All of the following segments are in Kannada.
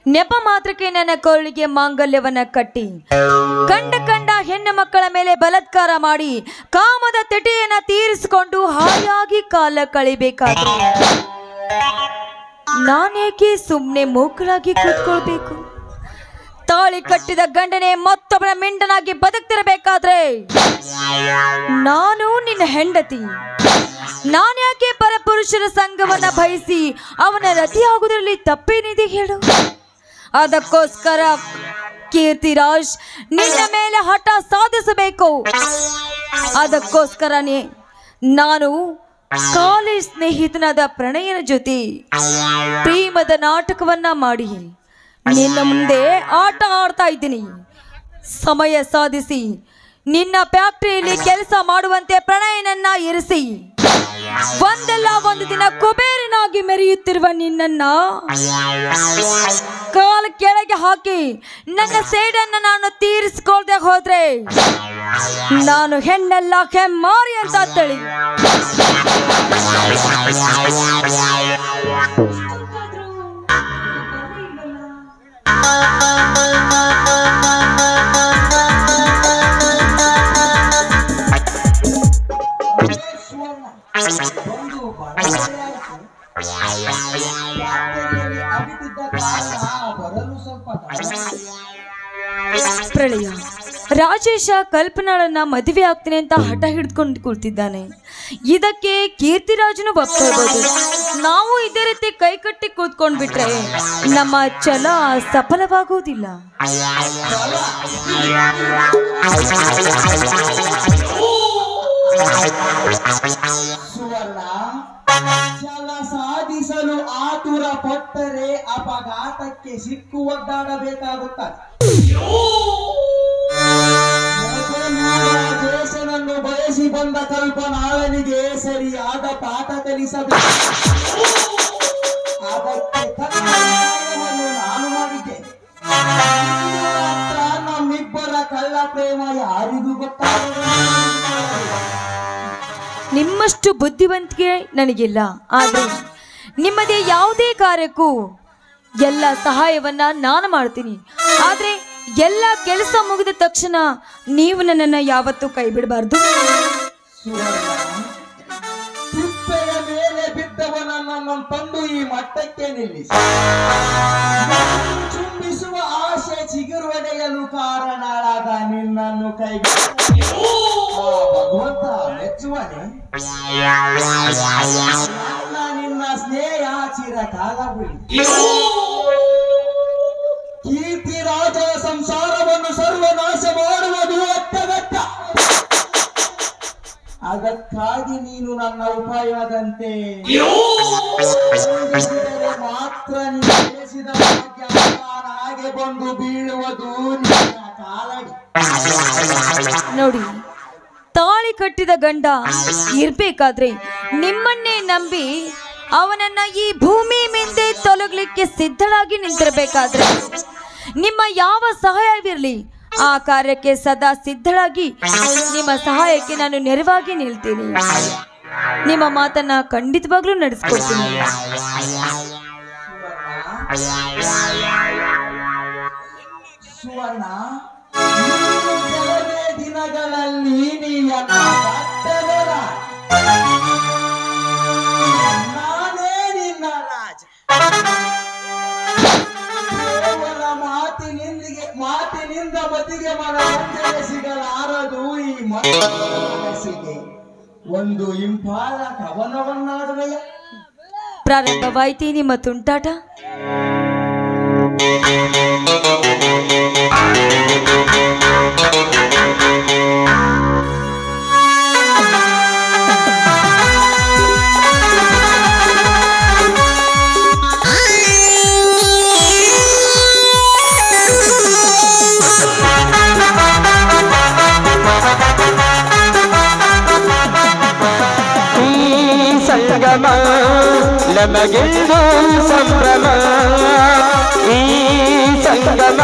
ನೆಪ ಮಾತ್ರಕ್ಕೆ ನನ್ನ ಕೊರಳಿಗೆ ಮಾಂಗಲ್ಯವನ್ನ ಕಟ್ಟಿ ಕಂಡ ಹೆಣ್ಣು ಮಕ್ಕಳ ಮೇಲೆ ಬಲಾತ್ಕಾರ ಮಾಡಿ ಕಾಮದ ತೆಟೆಯನ್ನ ತೀರಿಸಿಕೊಂಡು ಹಾಯಾಗಿ ಕಾಲ ಕಳಿಬೇಕಾದ್ರೆ ನಾನೇಕೆ ಸುಮ್ಮನೆ ಮೂಕಳಾಗಿ ಕೂತ್ಕೊಳ್ಬೇಕು? ತಾಳಿ ಕಟ್ಟಿದ ಗಂಡನೇ ಮತ್ತೊಬ್ಬರ ಮಿಂಡನಾಗಿ ಬದುಕ್ತಿರಬೇಕಾದ್ರೆ ನಾನು ನಿನ್ನ ಹೆಂಡತಿ, ನಾನ್ಯಾಕೆ ಪರಪುರುಷರ ಸಂಘವನ್ನ ಬಯಸಿ ಅವನ ರತಿಯಾಗುವುದರಲ್ಲಿ ತಪ್ಪೇನಿದೆ ಹೇಳು? ಅದಕ್ಕೋಸ್ಕರ ಕೀರ್ತಿರಾಜ್ ನಿನ್ನ ಮೇಲೆ ಹಠ ಸಾಧಿಸಬೇಕು. ಅದಕ್ಕೋಸ್ಕರನೇ ನಾನು ಕಾಲೇಜ್ ಸ್ನೇಹಿತನಾದ ಪ್ರಣಯನ ಜೊತೆ ಪ್ರೇಮದ ನಾಟಕವನ್ನ ಮಾಡಿ ನಿನ್ನ ಮುಂದೆ ಆಟ ಆಡ್ತಾ ಇದ್ದೀನಿ. ಸಮಯ ಸಾಧಿಸಿ ನಿನ್ನ ಫ್ಯಾಕ್ಟರಿಯಲ್ಲಿ ಕೆಲಸ ಮಾಡುವಂತೆ ಪ್ರಣಯನನ್ನ ಇರಿಸಿ ಒಂದಲ್ಲ ಒಂದು ದಿನ ಕುಬೇರನಾಗಿ ಮೆರೆಯುತ್ತಿರುವ ನಿನ್ನನ್ನ ಕಾಲ ಕೆಳಗೆ ಹಾಕಿ ನನ್ನ ಸೇಡನ್ನು ನಾನು ತೀರಿಸಿಕೊಳ್ಳದೆ ಹೋದ್ರೆ ನಾನು ಹೆಣ್ಣೆಲ್ಲ ಹೆಮ್ಮಾರಿ ಅಂತ ಅಂತೇಳಿ ಪ್ರಳಯ ರಾಜೇಶ ಕಲ್ಪನಾಳನ್ನ ಮದುವೆ ಆಗ್ತೀನಿ ಅಂತ ಹಠ ಹಿಡಿದುಕೊಂಡು ಕೂಳ್ತಿದ್ದಾನೆ. ಇದಕ್ಕೆ ಕೀರ್ತಿರಾಜನು ಒಪ್ಕೊಳ್ಬಹುದು. ನಾವು ಇದೇ ರೀತಿ ಕೈಕಟ್ಟಿ ಕೂತ್ಕೊಂಡ್ ಬಿಟ್ರೆ ನಮ್ಮ ಛಲ ಸಫಲವಾಗುವುದಿಲ್ಲ. ಛಲ ಸಾಧಿಸಲು ಆತುರ ಪಟ್ಟರೆ ಅಪಘಾತಕ್ಕೆ ಸಿಕ್ಕು ಒದ್ದಾಡಬೇಕಾಗುತ್ತದೆ. ದೇಶನನ್ನು ಬಯಸಿ ಬಂದ ಕಲ್ಪನಾಳನಿಗೆ ಸರಿಯಾದ ಪಾಠ ಕಲಿಸಬೇಕು. ಅದಕ್ಕೆ ತಕ್ಕ ನ್ಯಾಯವನ್ನು ನಾನು ಮಾಡಿದ್ದೇನೆ. ನಮ್ಮಿಬ್ಬರ ಕಳ್ಳ ಪ್ರೇಮ ಯಾರಿಗೂ ಗೊತ್ತಾಗಲ್ಲ. ನಿಮ್ಮಷ್ಟು ಬುದ್ಧಿವಂತಿಕೆ ನನಗಿಲ್ಲ, ಆದರೆ ನಿಮ್ಮದೇ ಯಾವುದೇ ಕಾರ್ಯಕ್ಕೂ ಎಲ್ಲ ಸಹಾಯವನ್ನ ನಾನು ಮಾಡ್ತೀನಿ. ಆದರೆ ಎಲ್ಲ ಕೆಲಸ ಮುಗಿದ ತಕ್ಷಣ ನೀವು ನನ್ನನ್ನು ಯಾವತ್ತೂ ಕೈ ಬಿಡಬಾರ್ದು. ತಿಪ್ಪೆಯ ಮೇಲೆ ಬಿದ್ದವನನ್ನು ತಂದು ಈ ಮಟ್ಟಕ್ಕೆ ನಿಲ್ಲಿಸಿ ಚುಂಬಿಸುವ ಆಸೆ ಚಿಗುರುವಡೆಯಲು ಕಾರಣಳಾದ ನಿನ್ನನ್ನು ಕೈ ಭಗವಂತ ಮೆಚ್ಚುವನೆ. ನಿನ್ನ ಸ್ನೇಹ ಚಿರಕಾಲ ಬಿಡಿ. ಕೀರ್ತಿರಾಜನ ಸಂಸಾರವನ್ನು ಸರ್ವನಾಶ ಮಾಡುವುದು ಅತ್ಯಗತ್ಯ. ಅದಕ್ಕಾಗಿ ನೀನು ನನ್ನ ಉಪಾಯದಂತೆ ಮಾತ್ರ ನೀಡಿಸಿದ ಹಾಗೆ ಬಂದು ಬೀಳುವುದು ನಿನ್ನ ಕಾಲಡಿ. ನೋಡಿ, ತಾಳಿ ಕಟ್ಟಿದ ಗಂಡ ಇರ್ಬೇಕಾದ್ರೆ ನಿಮ್ಮನ್ನೇ ನಂಬಿ ಅವನನ್ನ ಈ ಭೂಮಿ ಮಿಂದೆ ತೊಲಗಲಿಕ್ಕೆ ಸಿದ್ಧಳಾಗಿ ನಿಂತಿರಬೇಕಾದ್ರೆ ನಿಮ್ಮ ಯಾವ ಸಹಾಯವಿರಲಿ ಆ ಕಾರ್ಯಕ್ಕೆ ಸದಾ ಸಿದ್ಧಳಾಗಿ ನಿಮ್ಮ ಸಹಾಯಕ್ಕೆ ನಾನು ನೆರವಾಗಿ ನಿಲ್ತೀನಿ. ನಿಮ್ಮ ಮಾತನ್ನ ಖಂಡಿತವಾಗ್ಲೂ ನಡೆಸ್ಕೊಡ್ತೀನಿ. ಸುವರ್ಣ, ಕೆಲವೇ ದಿನಗಳಲ್ಲಿ ನಾನೇ ನಿನ್ನ ರಾಜ. ಕೇವಲ ಮಾತಿನಿಂದ ಮತಿಗೆ ಮನರಂಜನೆ ಸಿಗಲಾರದು. ಈ ಮನಸ್ಸಿಗೆ ಒಂದು ಇಂಪಾದ ಕವನವನ್ನಾಡುವೆಯ. ಪ್ರಾರಂಭವಾಯಿತು ನಿಮ್ಮ ತುಂಟಾಟ. ಸಂಗಮ ನಮಗೆಂದು ಸಂಭ್ರಮ, ಈ ಸಂಗಮ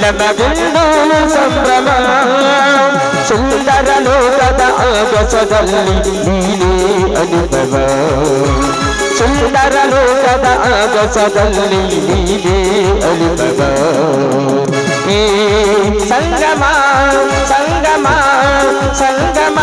ನಮಗೆಂದು ಸಂಭ್ರಮ. ಸುಂದರ ಲೋಕದ ಆಗಸದಲ್ಲಿ ನೀನೇ ಅನುಭವ, ಸುಂದರ ಲೋಕದ ಆಗಸದಲ್ಲಿ ನೀನೇ ಸಂಗಮ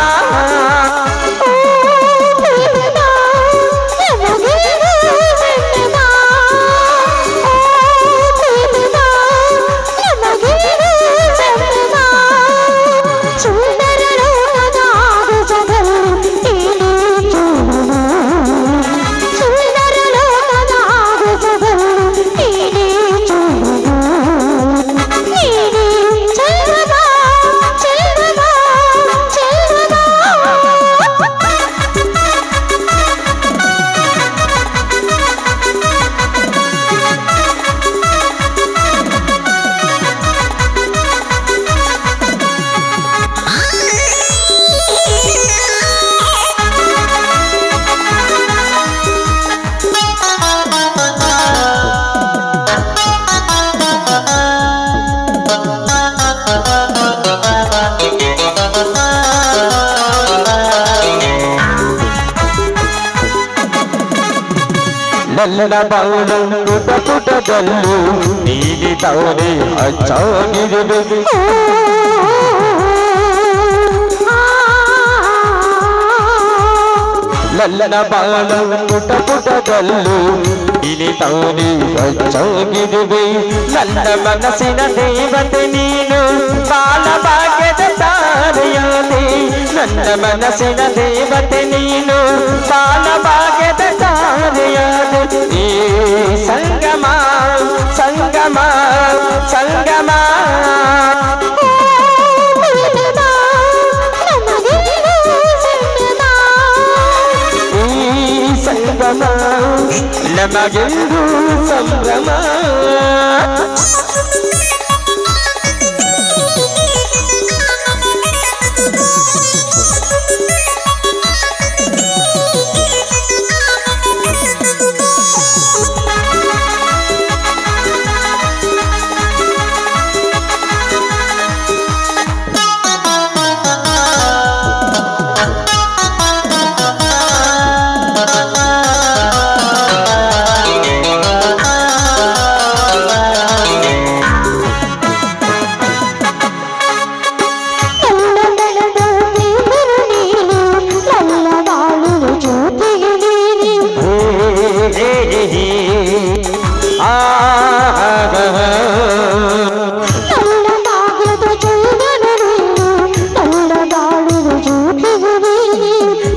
ನನ್ನ ಬಾಳು ಪುಟ ಪುಟದಲ್ಲೂ ನೀಲಿ ತವರೆ ಹಚ್ಚಾಗಿರುವೆ ನನ್ನ ಬಾಳು ಪುಟ ಪುಟದಲ್ಲೂ ನೀಲಿ ತವರೆ ಹಚ್ಚಾಗಿರುವೆ ನನ್ನ ಮನಸ್ಸಿನ ದೇವತೆ ನೀನು ಬಾಲಭಾಗ್ಯದ ತಾರೆಯಾದೆ ನನ್ನ ಮನಸ್ಸಿನ ದೇವತೆ ನೀನು ಬಾಲಭಾಗ್ಯದ ತಾರೆಯಾದೆ ಈ ಸಂಗಮ ಸಂಗಮ ಸಂಗಮ ಈ ಸಂಗಮ ನಮಗೆಂದು ಸಂಭ್ರಮ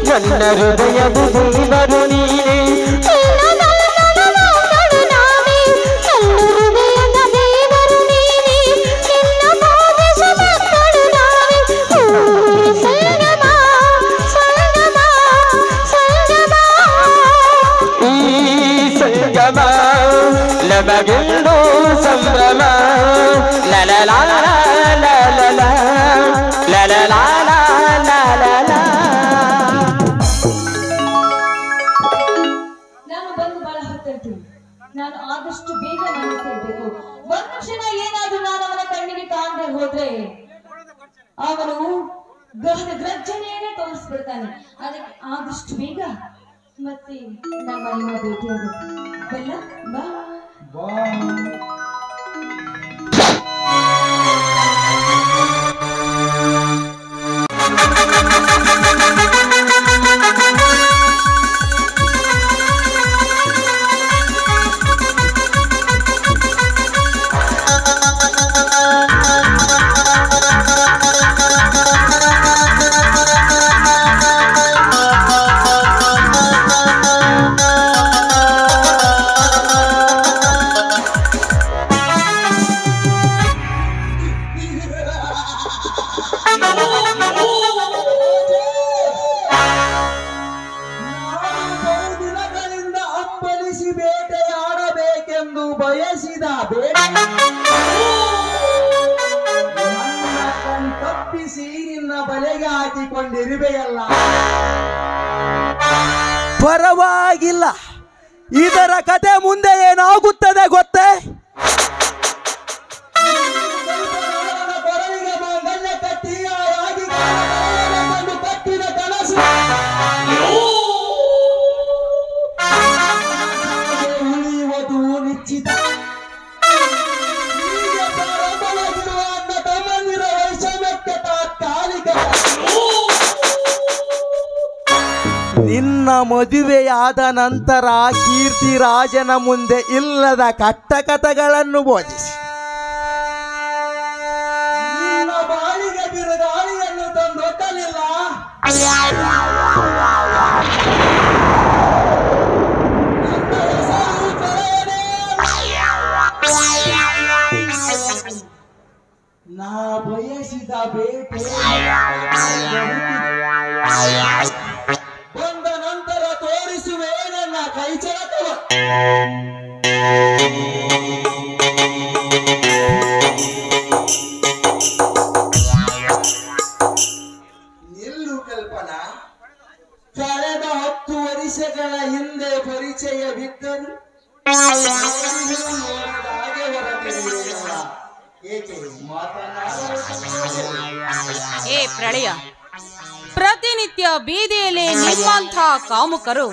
ನನ್ನ ಹೃದಯದ ದೇವರು ನೀನೇ ಈ ಸಂಗಮ ನಮಗೆಂದು ಸಂಭ್ರಮ ಲಲಲಾ ಲಲಲಾ ಲಲಲಾ ಲಲಲಾ ನಾನು ಆದಷ್ಟು ಬೇಗ ಮನೆ ಸೇರ್ಬೇಕು. ಒಂದು ಕ್ಷಣ ಏನಾದ್ರೂ ನಾನು ಅವನ ಕಣ್ಣಿಗೆ ಕಾಣದೆ ಹೋದ್ರೆ ಅವನು ಗರ್ಜನೆಯನ್ನೇ ತೋರಿಸ್ಬಿಡ್ತಾನೆ. ಅದಕ್ಕೆ ಆದಷ್ಟು ಬೇಗ ಮತ್ತೆ ನಮ್ಮ ಮನೆಯ ಭೇಟಿಯಾಗುತ್ತೆ. ಬಲ್ಲ ಬಾ ಬೇಟೆಯಾಡಬೇಕೆಂದು ಬಯಸಿದ ತಪ್ಪಿಸಿ ನಿನ್ನ ಬಲೆಗೆ ಹಾಕಿಕೊಂಡಿರುವೆಯಲ್ಲ. ಪರವಾಗಿಲ್ಲ, ಇದರ ಕತೆ ಮುಂದೆ ಏನಾಗುತ್ತದೆ ಗೊತ್ತೇ? ಮಾಂಗಲ್ಯ ಕಟ್ಟಿ ಕಟ್ಟಿದ ಕನಸು ಉಳಿಯುವುದು ನಿಶ್ಚಿತ. ಅಣ್ಣ ತಮ್ಮಂದಿರ ವೈಷಮ್ಯಕ್ಕೆ ತಾತ್ಕಾಲಿಕ ನಿನ್ನ ಮದುವೆಯಾದ ನಂತರ ಕೀರ್ತಿರಾಜನ ಮುಂದೆ ಇಲ್ಲದ ಕಟ್ಟಕಥಗಳನ್ನು ಬೋಧಿಸಿ ನಿನ್ನ ಬಾಳಿಗೆ ಬಿರುಗಾಳಿಯನ್ನು ತಂದೊಡ್ಡಲಿಲ್ಲ. ನಾ ಬಯಸಿದ ಬೇಟೆ ಬಂದ ನಂತರ ತೋರಿಸುವೆ ನನ್ನ ಕೈಚಳಕವ. ನಿಲ್ಲು ಕಲ್ಪನಾ, ಕಳೆದ 10 ವರ್ಷಗಳ ಹಿಂದೆ ಪರಿಚಯವಿದ್ದರು ಹಾಗೆ ಹೊರಟಿರಲಿಲ್ಲ. ಏಕೆ ಏ ಪ್ರಳಯ, ಪ್ರತಿನಿತ್ಯ ಬೀದಿಯಲ್ಲಿ ನಿಮ್ಮಂಥ ಕಾಮುಕರು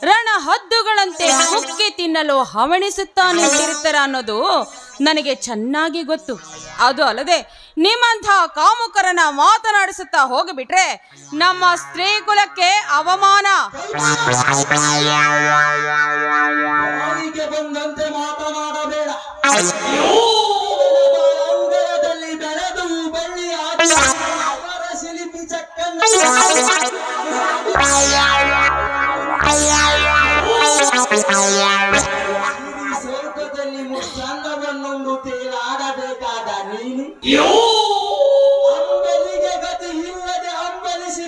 ರಣ ಹದ್ದುಗಳಂತೆ ಕುಕ್ಕಿ ತಿನ್ನಲು ಹವಣಿಸುತ್ತಾ ನಿಂತಿರುತ್ತಾರೆ ಅನ್ನೋದು ನನಗೆ ಚೆನ್ನಾಗಿ ಗೊತ್ತು. ಅದು ಅಲ್ಲದೆ ನಿಮ್ಮಂಥ ಕಾಮುಕರನ್ನ ಮಾತನಾಡಿಸುತ್ತಾ ಹೋಗಿಬಿಟ್ರೆ ನಮ್ಮ ಸ್ತ್ರೀ ಕುಲಕ್ಕೆ ಅವಮಾನ. ಬಂದಂತೆ ಮಾತನಾಡಬೇಡ. ಅಂಗರದಲ್ಲಿ ಬೆಳೆದು ಬಳ್ಳಿ ಅವರ ಶಿಲ್ಪಿ ಚಕ್ಕನ್ನ ಸ್ವರ್ಗದಲ್ಲಿ ಮುಚ್ಚಂದವನ್ನುಂಡು ತೇಲಾಡಬೇಕಾದ ನೀನು ಅಂಬಲಿಗೆ ಗತಿ ಇಲ್ಲದೆ ಅಂಬಲಿಸಿ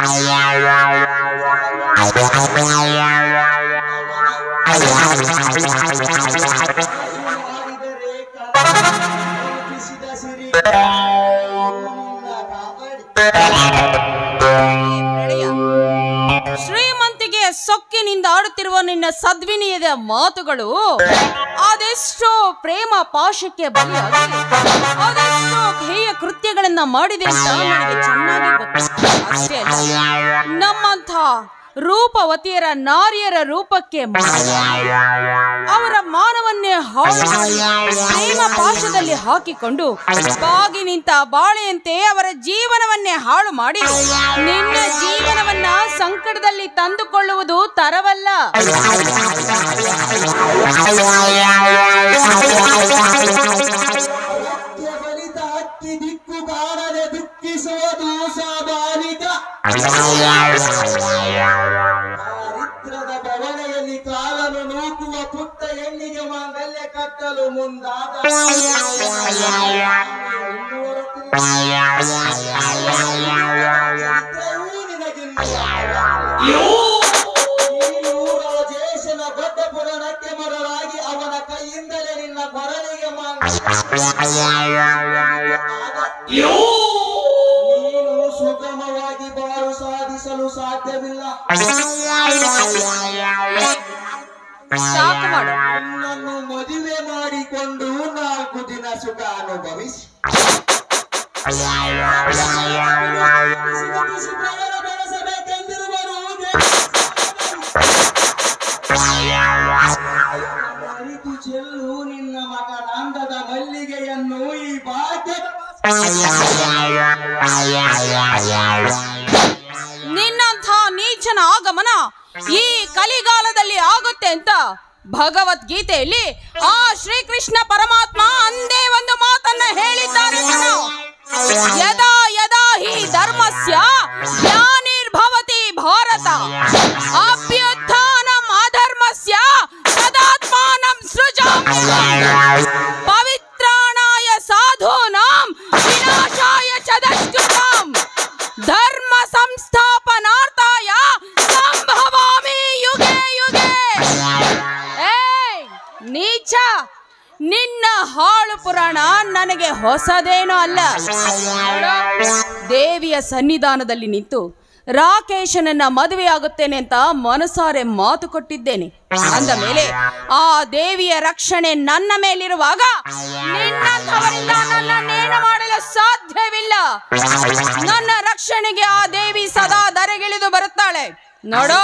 ಕಲ್ಪಿಸಿದ ಸಿರಿ ಶ್ರೀಮಂತಿಗೆ ಸೊಕ್ಕಿನಿಂದ ಆಡುತ್ತಿರುವ ನಿನ್ನ ಸದ್ವಿನಯದ ಮಾತುಗಳು ಅದೆಷ್ಟೋ ಪ್ರೇಮ ಪಾಶಕ್ಕೆ ಬಲಿಯಾಗಿ ಅದೆಷ್ಟೋ ಹೇಯ ಕೃತ್ಯಗಳನ್ನ ಮಾಡಿದೆ ಅಂತ ನನಗೆ ಚೆನ್ನಾಗಿ ಗೊತ್ತು. ಅಷ್ಟೇ ಅಲ್ಲ, ನಮ್ಮಂಥ ರೂಪವತಿಯರ ನಾರಿಯರ ರೂಪಕ್ಕೆ ಅವರ ಮಾನವನ್ನೇ ಪ್ರೇಮ ಪಾಶದಲ್ಲಿ ಹಾಕಿಕೊಂಡು ಬಾಗಿ ನಿಂತ ಬಾಳೆಯಂತೆ ಅವರ ಜೀವನವನ್ನೇ ಹಾಳು ಮಾಡಿ ನಿನ್ನ ಜೀವನವನ್ನ ಸಂಕಟದಲ್ಲಿ ತಂದುಕೊಳ್ಳುವುದು ತರವಲ್ಲ. ಬಲಿತ ಹಕ್ಕಿ ದಿಕ್ಕು ಕಾಣದೆ ದುಃಖಿಸುವುದು ಸ್ವಾಭಾವಿಕ. ಚಾರಿತ್ರದ ಬವಣೆಯಲ್ಲಿ ಕಾಲನ್ನು ನೂಕುವ ಪುಟ್ಟ ಹೆಣ್ಣಿಗೆ ಮಾಂಗಲ್ಯ ಕಟ್ಟಲು ಮುಂದಾದ ರಾಜೇಶನ ದೊಡ್ಡ ಪುರಾಣಕ್ಕೆ ಮರಳಾಗಿ ಅವನ ಕೈಯಿಂದಲೇ ನಿನ್ನ ಕೊರಳಿಗೆ ನೀನು ಸುಗಮವಾಗಿ ಬಾಳು ಸಾಧಿಸಲು ಸಾಧ್ಯವಿಲ್ಲ. ಸಾಕು ಮಾಡು. ನನ್ನನ್ನು ಮದುವೆ ಮಾಡಿಕೊಂಡು 4 ದಿನ ಸುಖ ಅನುಭವಿಸಿ ಬೆಳೆಸಬೇಕೆಂದಿರುವರು ಅರಿತು ಚೆಲ್ಲು ನಿನ್ನ ಮಕರಂದದ ಮಲ್ಲಿಗೆಯನ್ನು ಈ ಭಾಗ್ಯದ ನಿನ್ನಂಥ ನೀಚನ ಆಗಮನ ಈ ಕಲಿಗಾಲದಲ್ಲಿ ಆಗುತ್ತೆ ಅಂತ ಭಗವದ್ಗೀತೆಯಲ್ಲಿ ಆ ಶ್ರೀಕೃಷ್ಣ ಪರಮಾತ್ಮ ಅಂದೇ ಒಂದು ಮಾತನ್ನ ಹೇಳಿದ್ದಾನೆ. ಯದಾ ಯದಾ ಹಿ ಧರ್ಮಸ್ಯ ಗ್ಲಾನಿರ್ಭವತಿ ಭಾರತ ಅಭ್ಯುತ್ಥಾನಂ ಅಧರ್ಮಸ್ಯ ತದಾತ್ಮಾನಂ ಸೃಜಾಮಿ ಪವಿತ್ರಾಣಾಯ ಸಾಧೂನಾಂ ವಿನಾಶಾಯ ಚ ದುಷ್ಕೃತಾಂ ಧರ್ಮ ಸಂಸ್ಥಾಪನಾರ್ಥಾಯ ಸಂಭವಾಮಿ ಯುಗೆ ಯುಗೆ. ನೀಚ, ನಿನ್ನ ಹಾಳು ಪುರಾಣ ನನಗೆ ಹೊಸದೇನೂ ಅಲ್ಲ. ದೇವಿಯ ಸನ್ನಿಧಾನದಲ್ಲಿ ನಿಂತು ರಾಕೇಶನನ್ನ ಮದುವೆಯಾಗುತ್ತೇನೆ ಅಂತ ಮನಸಾರೆ ಮಾತು ಕೊಟ್ಟಿದ್ದೇನೆ. ಅಂದ ಮೇಲೆ ಆ ದೇವಿಯ ರಕ್ಷಣೆ ನನ್ನ ಮೇಲಿರುವಾಗ ನಿನ್ನಂಥವರಿಂದ ನನ್ನನ್ನೇನು ಮಾಡಲು ಸಾಧ್ಯವಿಲ್ಲ. ನನ್ನ ರಕ್ಷಣೆಗೆ ಆ ದೇವಿ ಸದಾ ಧರೆಗಿಳಿದು ಬರುತ್ತಾಳೆ. ನೋಡು,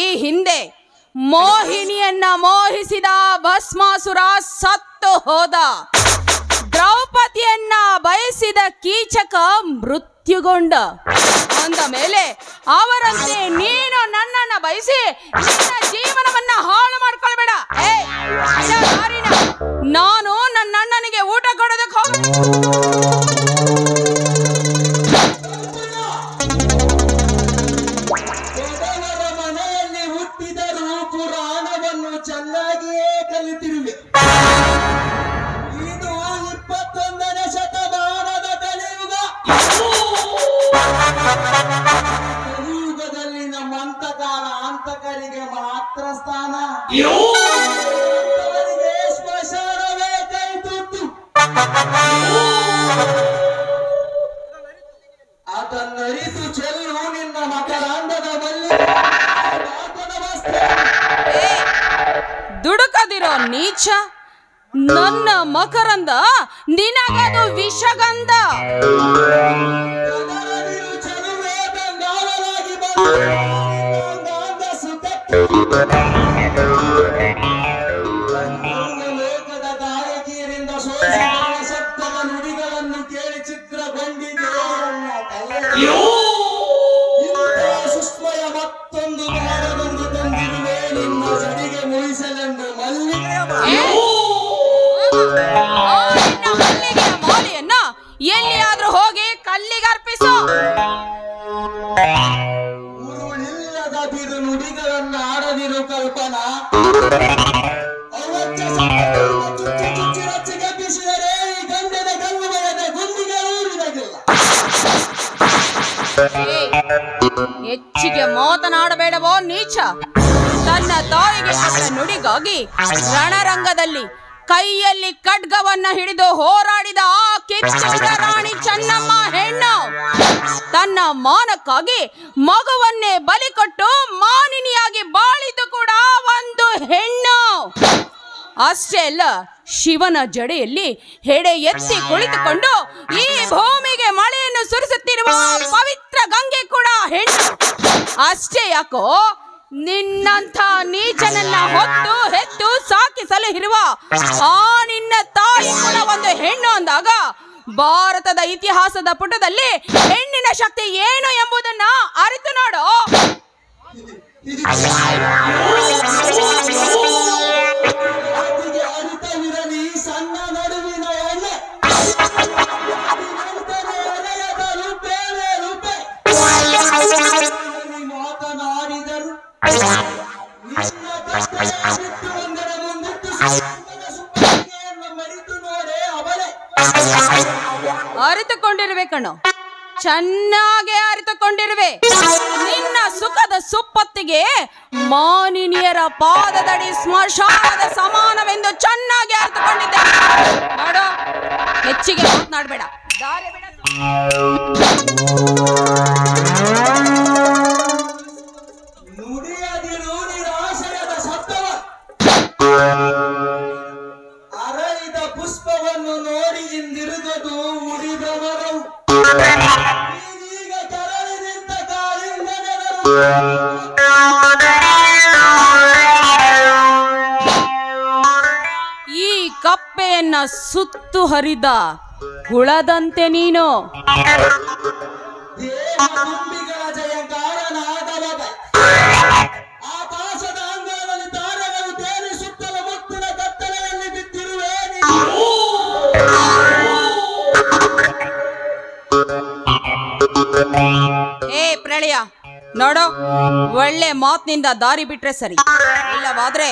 ಈ ಹಿಂದೆ ಮೋಹಿನಿಯನ್ನ ಮೋಹಿಸಿದ ಭಸ್ಮಾಸುರ ಸತ್ತು ಹೋದ. ದ್ರೌಪದಿಯನ್ನ ಬಯಸಿದ ಕೀಚಕ ಮೃತ್ಯುಗೊಂಡ. ಅಂದ ಮೇಲೆ ಅವರಂತೆ ನೀನು ನನ್ನನ್ನ ಬಯಸಿ ನಿನ್ನ ಜೀವನವನ್ನ ಹಾಳು ಮಾಡ್ಕೊಳ್ಬೇಡ. ನಾನು ನನ್ನ ಅಣ್ಣನಿಗೆ ಊಟ ಕೊಡೋದಕ್ಕೆ ಮನೆಯಲ್ಲಿ ಹುಟ್ಟಿದರೂ ಪುರಾಣವನ್ನು ಚೆನ್ನಾಗಿಯೇ ಕಲಿತಿರುವೆ. ಇದು 21ನೇ ಶತಮಾನದ ಕಲಿಯುಗ. ಕಲಿಯುಗದಲ್ಲಿ ನಮ್ಮಂತಕಾರ ಅಂತಕರಿಗೆ ಮಾತ್ರ ಸ್ಥಾನ, ಸ್ಮಶಾನವೇ ಕೈ ತುತ್ತು. ಅದನ್ನರಿತು ಚೆಲ್ಲು ನಿನ್ನ ಮಕರಂದದ ಬಲ್ಲಿ ದುಡುಕದಿರೋ ನೀಚ. ನನ್ನ ಮಕರಂದ ನಿನಗದು ವಿಷಗಂಧ. ಚೆಲುವೆ ಬೆಂಗಾವಲಾಗಿ ಬಂದ ಸುಖಕ್ಕೆ ಲೋಕದ ಗಾಯಕಿಯರಿಂದ ಸೋಸಿದ ಶಬ್ದದ ನುಡಿಗಳನ್ನು ಕೇಳಿ ಚಿತ್ರಗೊಂಡಿದೆ. ಸುಸ್ಮಯ ಮತ್ತೊಂದು ಬಾರದೊಂದು ತಂದಿರುವೆ ನಿನ್ನ ಸಡಿಗೆ ಮುಗಿಸಲೆಂದು ಮಲ್ಲಿಗೆಯ ಮಾಲೆಯನ್ನ ಎಲ್ಲಿಯಾದ್ರೂ ಹೋಗಿ ಕಲ್ಲಿಗರ್ಪಿಸು. ಉರುಳಿಲ್ಲದ ಬಿರು ನುಡಿಗಳನ್ನು ಆಡದಿರು ಕಲ್ಪನಾ. ಚುಚ್ಚಿ ಬಿಸಿದರೆ ಈ ಗಂಡನ ಗಲ್ಲುಮಯದ ಗುಂಡಿಗೆ ಊರಿದಾಗಿಲ್ಲ. ಹೆಚ್ಚಿಗೆ ಮಾತನಾಡಬೇಡವೋ ನೀಚ. ತನ್ನ ತಾಯಿಗೆ ಕೊಟ್ಟ ನುಡಿಗಾಗಿ ರಣರಂಗದಲ್ಲಿ ಕೈಯಲ್ಲಿ ಖಡ್ಗವನ್ನ ಹಿಡಿದು ಹೋರಾಡಿದ ಆ ಕಿಚ್ಚುಟ ರಾಣಿ ಚೆನ್ನಮ್ಮ ಹೆಣ್ಣು ತನ್ನ ಮಾನಕ್ಕಾಗಿ ಮಗುವನ್ನೇ ಬಲಿ ಕೊಟ್ಟು ಮಾನಿನಿಯಾಗಿ ಬಾಳಿದ್ದು ಕೂಡ ಒಂದು ಹೆಣ್ಣು. ಅಷ್ಟೇ ಅಲ್ಲ, ಶಿವನ ಜಡೆಯಲ್ಲಿ ಹೆಡೆ ಎತ್ತಿ ಕುಳಿತುಕೊಂಡು ಈ ಭೂಮಿಗೆ ಮಳೆಯನ್ನು ಸುರಿಸುತ್ತಿರುವ ಪವಿತ್ರ ಗಂಗೆ ಕೂಡ ಹೆಣ್ಣು. ಅಷ್ಟೇ ಯಾಕೋ, ನಿನ್ನಂಥ ನೀಚನನ್ನ ಹೊತ್ತು ಹೆತ್ತು ಸಾಕಿಸಲು ಇರುವ ಆ ನಿನ್ನ ತಾಯಿ ಕೂಡ ಒಂದು ಹೆಣ್ಣು ಅಂದಾಗ ಭಾರತದ ಇತಿಹಾಸದ ಪುಟದಲ್ಲಿ ಹೆಣ್ಣಿನ ಶಕ್ತಿ ಏನು ಎಂಬುದನ್ನ ಅರಿತು ನೋಡು. ಅರಿತವಿರಲಿ ಸಣ್ಣ ನಡುವಿನ ಎಣ್ಣೆ ಮಾತನಾಡಿದರು ಮರಿತು ನೋಡೆ ಅವಳೆ. ಅರಿತುಕೊಂಡಿರುವೆ ಕಣೋ, ಚೆನ್ನಾಗೆ ಅರಿತುಕೊಂಡಿರುವೆ. ನಿನ್ನ ಸುಖದ ಸುಪ್ಪತ್ತಿಗೆ ಮಾನಿನಿಯರ ಪಾದದಡಿ ಸ್ಮಶಾನದ ಸಮಾನವೆಂದು ಚೆನ್ನಾಗಿ ಅರಿತುಕೊಂಡಿದ್ದೆ. ನೋಡು, ಹೆಚ್ಚಿಗೆ ಮಾತನಾಡಬೇಡ. ನುಡಿಯದಿರು ನಿರಾಶಯದ ಶಬ್ದವ ಅರಳಿದ ಪುಷ್ಪವನ್ನು ನೋಡಿ ಇಂದಿರುಗದು ಉಡಿದ ಮರವು. ಈಗ ಕೆರಳಿ ನಿಂತ ಕಾಳಿಂಗನೆದರು ಈ ಕಪ್ಪೆಯನ್ನ ಸುತ್ತು ಹರಿದ ಹುಳದಂತೆ ನೀನು. ದೇಹ ತುಂಬಿಗಳ ಜಯಕಾರನಾದವಗ ಆಕಾಶದ ಅಂಗಳದಲ್ಲಿ ತಾರೆಗಳು ತೇಲಿ ಸುತ್ತಲ ಮುತ್ತಿನ ಕತ್ತಲೆಯಲ್ಲಿ ಬಿದ್ದಿರುವೆ. ಪ್ರಳಯ, ನೋಡು, ಒಳ್ಳೆ ಮಾತಿನಿಂದ ದಾರಿ ಬಿಟ್ರೆ ಸರಿ. ಇಲ್ಲವಾದ್ರೆ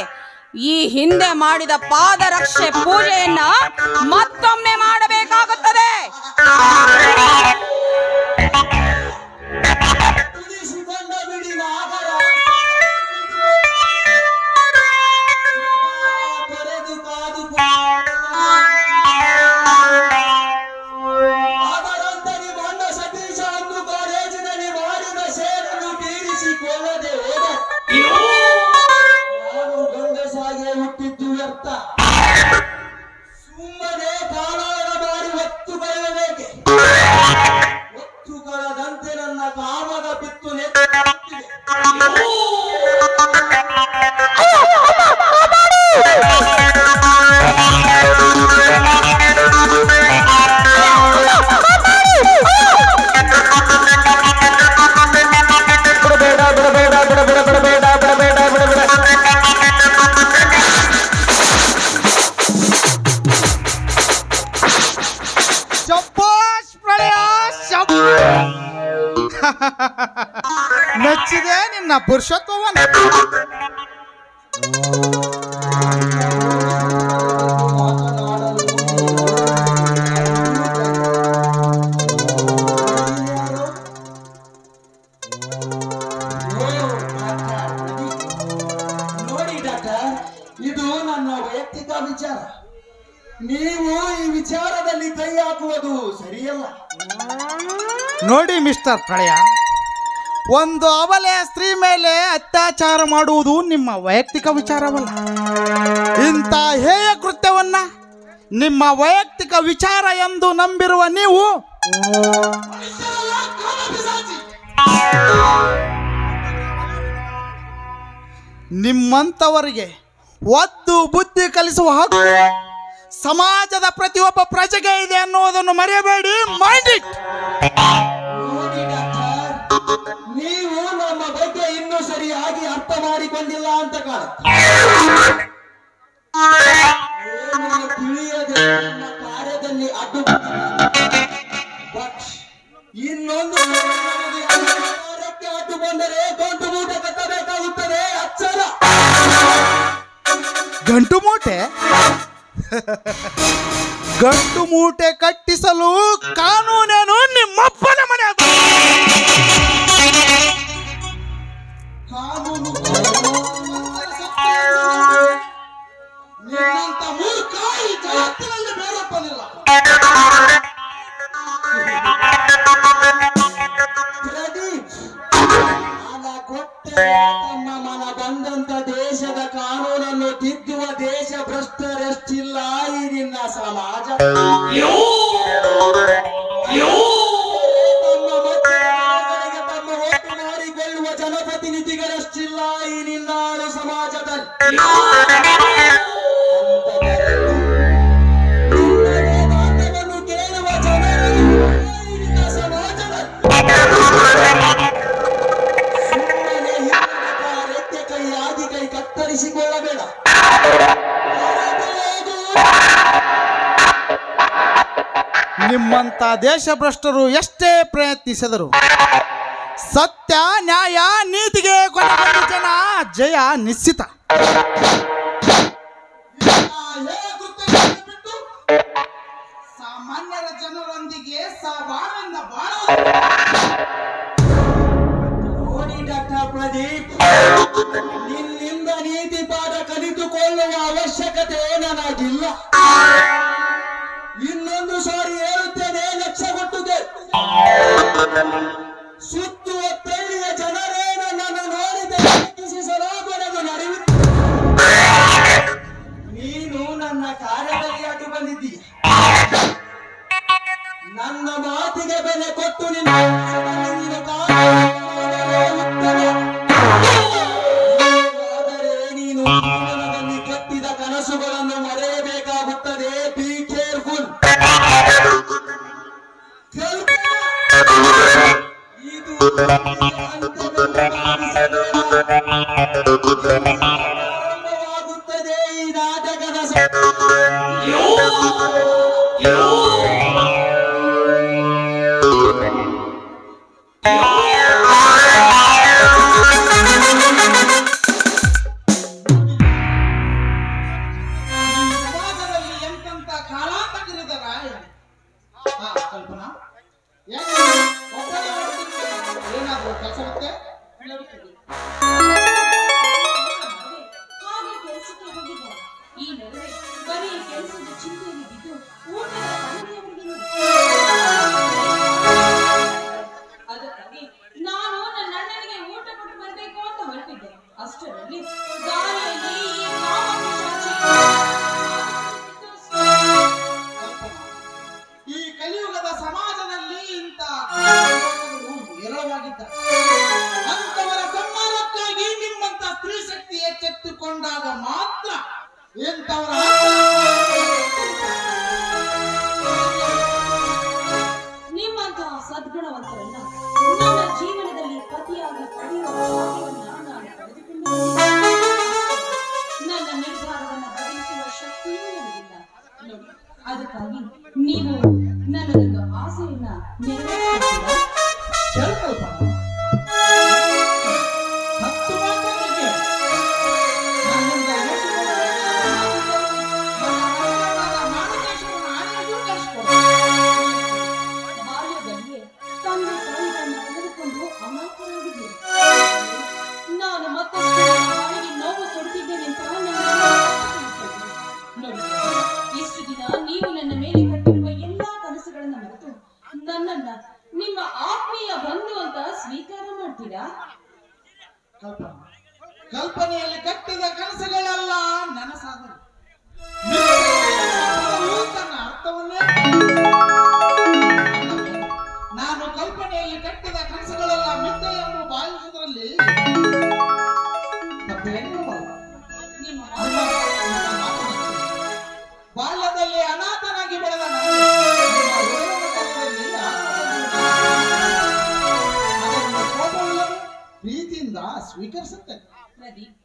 ಈ ಹಿಂದೆ ಮಾಡಿದ ಪಾದರಕ್ಷೆ ಪೂಜೆಯನ್ನ ಮತ್ತೊಮ್ಮೆ ಮಾಡಬೇಕಾಗುತ್ತದೆ. ತುಳಿಸಿಕೊಂಡ ಬಿಡಿ ನಾಗರ ತೊರೆದು ಕಾದು ಅದರಂತರಿ ಬಣ್ಣ ಸತೀಶ ಅಂದು ಕಾಲೇಜಿನಲ್ಲಿ ಮಾಡಿದ ಸೇರನ್ನು ತೀರಿಸಿಕೊಳ್ಳದೆ ಹೋದ. ನಾನು ಗಂಡಸಾಗೆ ಹುಟ್ಟಿದ್ದು ವ್ಯರ್ಥ. ಸುಮ್ಮನೆ ಕಾಲಾಯಣ ಮಾಡಿ ಹೊತ್ತು ಬರಬೇಕೆ. ಮೆಚ್ಚಿದೆ ನಿನ್ನ ಪುರುಷತ್ವವನ್ನು. ನೋಡಿ ಡಾಕ್ಟರ್, ಇದು ನನ್ನ ವೈಯಕ್ತಿಕ ವಿಚಾರ. ನೀವು ಈ ವಿಚಾರದಲ್ಲಿ ಕೈ ಹಾಕುವುದು ಸರಿಯಲ್ಲ. ನೋಡಿ ಮಿಸ್ಟರ್ ಪ್ರಳಯ, ಒಂದು ಅಬಲೆಯ ಸ್ತ್ರೀ ಮೇಲೆ ಅತ್ಯಾಚಾರ ಮಾಡುವುದು ನಿಮ್ಮ ವೈಯಕ್ತಿಕ ವಿಚಾರವಲ್ಲ. ಇಂಥ ಹೇಯ ಕೃತ್ಯವನ್ನ ನಿಮ್ಮ ವೈಯಕ್ತಿಕ ವಿಚಾರ ಎಂದು ನಂಬಿರುವ ನೀವು ನಿಮ್ಮಂಥವರಿಗೆ ಒದ್ದು ಬುದ್ಧಿ ಕಲಿಸುವ ಹಕ್ಕು ಸಮಾಜದ ಪ್ರತಿಯೊಬ್ಬ ಪ್ರಜೆಗೆ ಇದೆ ಅನ್ನುವುದನ್ನು ಮರೆಯಬೇಡಿ. Mind it. ನೋಡಿ ಡಾಕ್ಟರ್, ನೀವು ನಮ್ಮ ಬಗ್ಗೆ ಇನ್ನೂ ಸರಿಯಾಗಿ ಅರ್ಥ ಮಾಡಿಕೊಂಡಿಲ್ಲ ಅಂತ ಕಾಣುತ್ತೆ. ಏನು ತಿಳಿಯದೆ ನಮ್ಮ ಕಾರ್ಯದಲ್ಲಿ ಅಡ್ಡು ಇನ್ನೊಂದು ಕಾರ್ಯಕ್ಕೆ ಅಡ್ಡು ಬಂದರೆ ಗಂಟು ಮೂಟೆ ಕಟ್ಟಬೇಕಾಗುತ್ತದೆ. ಅಚ್ಚರ. ಗಂಟು ಮೂಟೆ ಗಂಟು ಮೂಟೆ ಕಟ್ಟಿಸಲು ಕಾನೂನೇನು ನಿಮ್ಮಪ್ಪನ ಮನೆ. ಕಾನೂನು ನಿನ್ನಂತ ಮೂರ್ಖ ಈ ಜಗತ್ತಿನಲ್ಲಿ ಬೇರೊಬ್ಬನಿಲ್ಲ. ಪ್ರದೀಪ್, ಹಣ ಕೊಟ್ಟರೆ ತಮ್ಮ ಮನ ಬಂದಂತ ದೇಶದ ಕಾನೂನನ್ನು ತಿದ್ದುವ ದೇಶ ಭ್ರಷ್ಟರೆಷ್ಟಿಲ್ಲ ಈ ನಿನ್ನ ಸಮಾಜ. ತಮ್ಮ ಮಧ್ಯಗಳಿಗೆ ತಮ್ಮ ಓಟು ಮಾಡಿಕೊಳ್ಳುವ ಜನಪ್ರತಿನಿಧಿಗಳಷ್ಟಿಲ್ಲ ಈ ನಿನ್ನಾಳು ಸಮಾಜದಲ್ಲಿ. ವೇದಾಂತವನ್ನು ಕೇಳುವ ಜನರು ಈ ನಿನ್ನ ಸಮಾಜದಲ್ಲಿ. ಸುಮ್ಮನೆ ರೆಕ್ಕೆ ಕೈಯಾಗಿ ಕೈ ಕತ್ತರಿಸಿಕೊಳ್ಳಬೇಡ. ನಿಮ್ಮಂತ ದೇಶಭ್ರಷ್ಟರು ಎಷ್ಟೇ ಪ್ರಯತ್ನಿಸಿದರು ಸತ್ಯ ನ್ಯಾಯ ನೀತಿಗೆ ಕೊನೆಗೊಂದು ಜನ ಜಯ ನಿಶ್ಚಿತ. ಬಿಟ್ಟು ಸಾಮಾನ್ಯರ ಜನರೊಂದಿಗೆ ಸಹಬಾಳ್ವೆಯಿಂದ ಬಾಳುವುದು. ನೋಡಿ ಡಾಕ್ಟರ್ ಪ್ರದೀಪ್, ನಿನ್ನಿಂದ ನೀತಿ ಪಾಠ ಕಲಿತುಕೊಳ್ಳುವ ಅವಶ್ಯಕತೆ ನನಗಿಲ್ಲ. ಇನ್ನೊಂದು ಸಾರಿ ಹೇಳುತ್ತೇನೆ, ಲಕ್ಷ್ಯ ಕೊಟ್ಟುದೆ. ಸುತ್ತುವ ತಳ್ಳಿಯ ಜನರೇ ನನ್ನನ್ನು ನೋಡಿದೆ ಟೀಕಿಸಲಾಗುವುದು ನಡೆಯುತ್ತೆ. ನೀನು ನನ್ನ ಕಾರ್ಯದಲ್ಲಿ ಅಡ್ಡು ಬಂದಿದ್ದೀಯ. ನನ್ನ ಮಾತಿಗೆ ಬೆಲೆ ಕೊಟ್ಟು ನಿನ್ನ ನೀನು ಆದರೆ ನೀನು ಜೀವನದಲ್ಲಿ ಕಟ್ಟಿದ ಕನಸುಗಳನ್ನು ಮರೆಯಬೇಕಾಗುತ್ತದೆ. Be careful. ಇದು ಆರಂಭವಾಗುತ್ತದೆ ಈ ನಾಟಕದ ಸಮಾಜದಲ್ಲಿ ಎಂತೆಂತ ಕಾಲಾಂತಕರಿದ ರಾಯ. ಕಲ್ಪನಾ, ಏನಾದ್ರು ಕೆಲಸ ಮತ್ತೆ ಹಾಗೆ ಕೆಲಸಕ್ಕೆ ಹೋಗಿದ್ದಾರೆ. ಈ ನಡುವೆ ಬರೀ ಕೆಲಸದ ಚಿಂತೆಯಲ್ಲಿ ಬಿದ್ದು ಊಟದ ಅದಕ್ಕಾಗಿ ನಾನು ನನ್ನ ಅಣ್ಣನಿಗೆ ಊಟ ಕೊಟ್ಟು ಬರಬೇಕು ಅಂತ ಹೊರಟಿದ್ದೆ. ಅಷ್ಟರಲ್ಲಿ ದಾರಿಯಲ್ಲಿ ಈ ಕಾಮಪಿಶಾಚಿ ಈ ಕಲಿಯುಗದ ಸಮಾಜದಲ್ಲಿ ಇಂಥ ವಿರಳವಾಗಿದ್ದಾರೆ. ಅಂತವರ ಸನ್ಮಾನಕ್ಕಾಗಿ ನಿಮ್ಮಂತ ಸ್ತ್ರೀ ಶಕ್ತಿ ಎಚ್ಚೆತ್ತುಕೊಂಡಾಗ ಮಾತ್ರ ಇಂಥವರ ನಿಮ್ಮಂತಹ ಸದ್ಗುಣವಂತರನ್ನ ನನ್ನ ಜೀವನದಲ್ಲಿ ಪತಿಯಾಗಿ ಪಡೆಯುವ ಭಾಗ್ಯವನ್ನ ನಾನು ಪಡೆದುಕೊಂಡಿದ್ದೇನೆ. ನನ್ನ ನಿರ್ಧಾರವನ್ನು ಬದಲಿಸುವ ಶಕ್ತಿಯೂ ನನಗಿಲ್ಲ. ನೋಡಿ, ಅದಕ್ಕಾಗಿ ನೀವು ನನ್ನದೊಂದು ಆಸೆಯನ್ನ ನೆರವೇರಿಸುತ್ತೀರಾ? ಬಾಲ್ಯದಲ್ಲಿ ಅನಾಥನಾಗಿ ಬೆಳೆದ ನಾನು ನಿಮ್ಮ ಹೃದಯದ ಕರೆಯಲ್ಲಿ ಅದನ್ನು ಕೋಪವಿಲ್ಲದೆ ಪ್ರೀತಿಯಿಂದ ಸ್ವೀಕರಿಸುತ್ತೇನೆ. ಪ್ರದೀಪ್,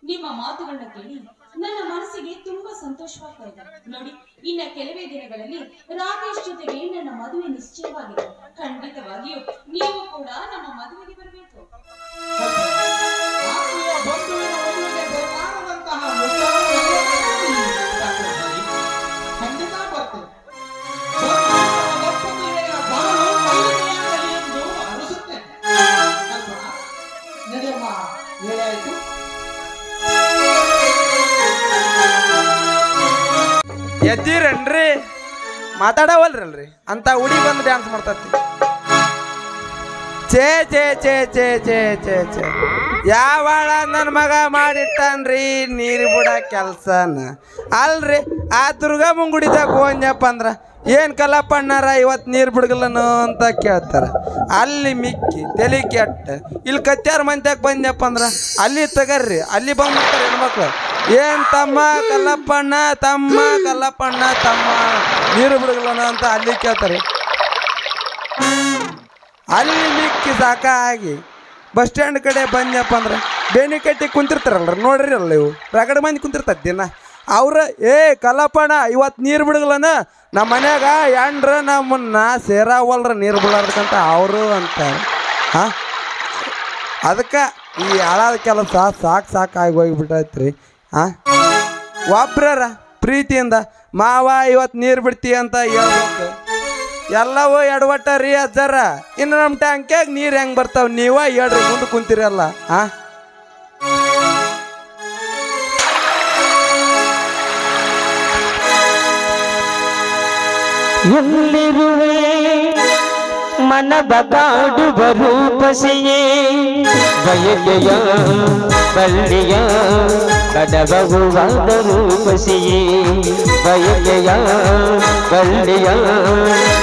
ನಿಮ್ಮ ಮಾತುಗಳನ್ನ ಕೇಳಿ ನನ್ನ ಮನಸ್ಸಿಗೆ ತುಂಬಾ ಸಂತೋಷವಾಗ್ತಾ ಇದೆ. ನೋಡಿ, ಇನ್ನ ಕೆಲವೇ ದಿನಗಳಲ್ಲಿ ರಾಕೇಶ್ ಜೊತೆಗೆ ನನ್ನ ಮದುವೆ ನಿಶ್ಚಯವಾಗಿದೆ. ಖಂಡಿತವಾಗಿಯೂ ನೀವು ಕೂಡ ನಮ್ಮ ಮದುವೆಗೆ ಬರಬೇಕು. ಆಕೆಯ ಬಂಧುವಿನ ಮದುವೆಗೆ ಬೇಕಾದಂತಹ ಖಂಡಿತ ಬರ್ತೇನೆ. ಎಂದು ಅನಿಸುತ್ತೇನೆ. ನಡೆಯಮ್ಮ, ಹೇಳಾಯ್ತು. ಎದ್ದೀರನ್ರಿ ಮಾತಾಡವಲ್ರಲ್ರಿ ಅಂತ ಹುಡಿ ಬಂದು ಡ್ಯಾನ್ಸ್ ಮಾಡ್ತತಿ. ಛೇ ಛೇ ಛೇ ಛೇ ಛೇ ಛೇ ಛೇ ಯಾವಾಳ ನನ್ನ ಮಗ ಮಾಡಿಟ್ಟಾನ್ರಿ ನೀರು ಬಿಡ ಕೆಲ್ಸನ ಅಲ್ರಿ. ಆ ದುರ್ಗಾ ಮುಂಗುಡಿದಾಗ ಹೋದ್ನಪ್ಪ ಅಂದ್ರ ಏನು ಕಲ್ಲಪ್ಪಣ್ಣಾರ ಇವತ್ತು ನೀರು ಬಿಡಗಲ್ಲನು ಅಂತ ಕೇಳ್ತಾರ. ಅಲ್ಲಿ ಮಿಕ್ಕಿ ತಲೆ ಕೆಟ್ಟ ಇಲ್ಲಿ ಕತ್ಯಾರ ಮಂತ್ಯಾಗ ಬಂದ್ನಪ್ಪ ಅಂದ್ರ ಅಲ್ಲಿ ತಗರ್ರಿ ಅಲ್ಲಿ ಬಂದ್ಬಿಡ್ತಾರೆ ಹೆಣ್ಮಕ್ಳು. ಏನು ತಮ್ಮ ಕಲ್ಲಪ್ಪಣ್ಣ ತಮ್ಮ ಕಲ್ಲಪ್ಪಣ್ಣ ತಮ್ಮ ನೀರು ಬಿಡಗಲ್ಲನ ಅಂತ ಅಲ್ಲಿ ಕೇಳ್ತಾರೆ. ಅಲ್ಲಿ ಮಿಕ್ಕಿ ಸಾಕಾಗಿ ಬಸ್ ಸ್ಟ್ಯಾಂಡ್ ಕಡೆ ಬಂದ್ನಪ್ಪ ಅಂದ್ರೆ ಬೇಣಿ ಕಟ್ಟಿ ಕುಂತಿರ್ತಾರಲ್ರಿ ನೋಡ್ರಿ ಅಲ್ಲ ಇವು ರಗಡ ಮಂದಿ ಕುಂತಿರ್ತದ ದಿನ ಅವ್ರ ಕಲ್ಲಪ್ಪಣ್ಣ ಇವತ್ತು ನೀರು ಬಿಡಗಲ್ಲನ ನಮ್ಮ ಮನ್ಯಾಗ ಎಂಡ್ರ ನಮ್ಮನ್ನ ಸೇರಾವಲ್ರ ನೀರು ಬಿಡಾರ್ದಕ್ಕಂತ ಅವರು ಅಂತಾರೆ. ಹಾಂ ಅದಕ್ಕೆ ಈ ಹಾಳಾದ ಕೆಲಸ ಸಾಕಾಗಿ ಹೋಗಿಬಿಟ್ಟೈತ್ರಿ. ಹಾಂ ಒಬ್ರರ ಪ್ರೀತಿಯಿಂದ ಮಾವ ಇವತ್ತು ನೀರು ಬಿಡ್ತೀವಿ ಅಂತ ಹೇಳ್ಬೇಕು. ಎಲ್ಲವೂ ಎಡವಟ್ಟ ರೀ ಅಜ್ಜರ. ಇನ್ನು ನಮ್ಮ ಟ್ಯಾಂಕ್ಯಾಗ ನೀರು ಹೆಂಗೆ ಬರ್ತಾವೆ ನೀವ ಹೇಳ್ರಿ ಮುಂದೆ ಕುಂತೀರಲ್ಲ. ಹಾಂ ಎಲ್ಲಿರುವೆ ಮನ ಬಗಾಡುವ ರೂಪಸೆಯೇ ಬಯಕೆಯ ಬಳ್ಳಿಯ ಕಡಬಗುವಾದ ರೂಪಸೆಯೇ ಬಯಕೆಯ ಬಳ್ಳಿಯ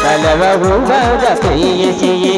ಕಡಬಗುವಾದ ಪ್ರೇಯಸಿಯೇ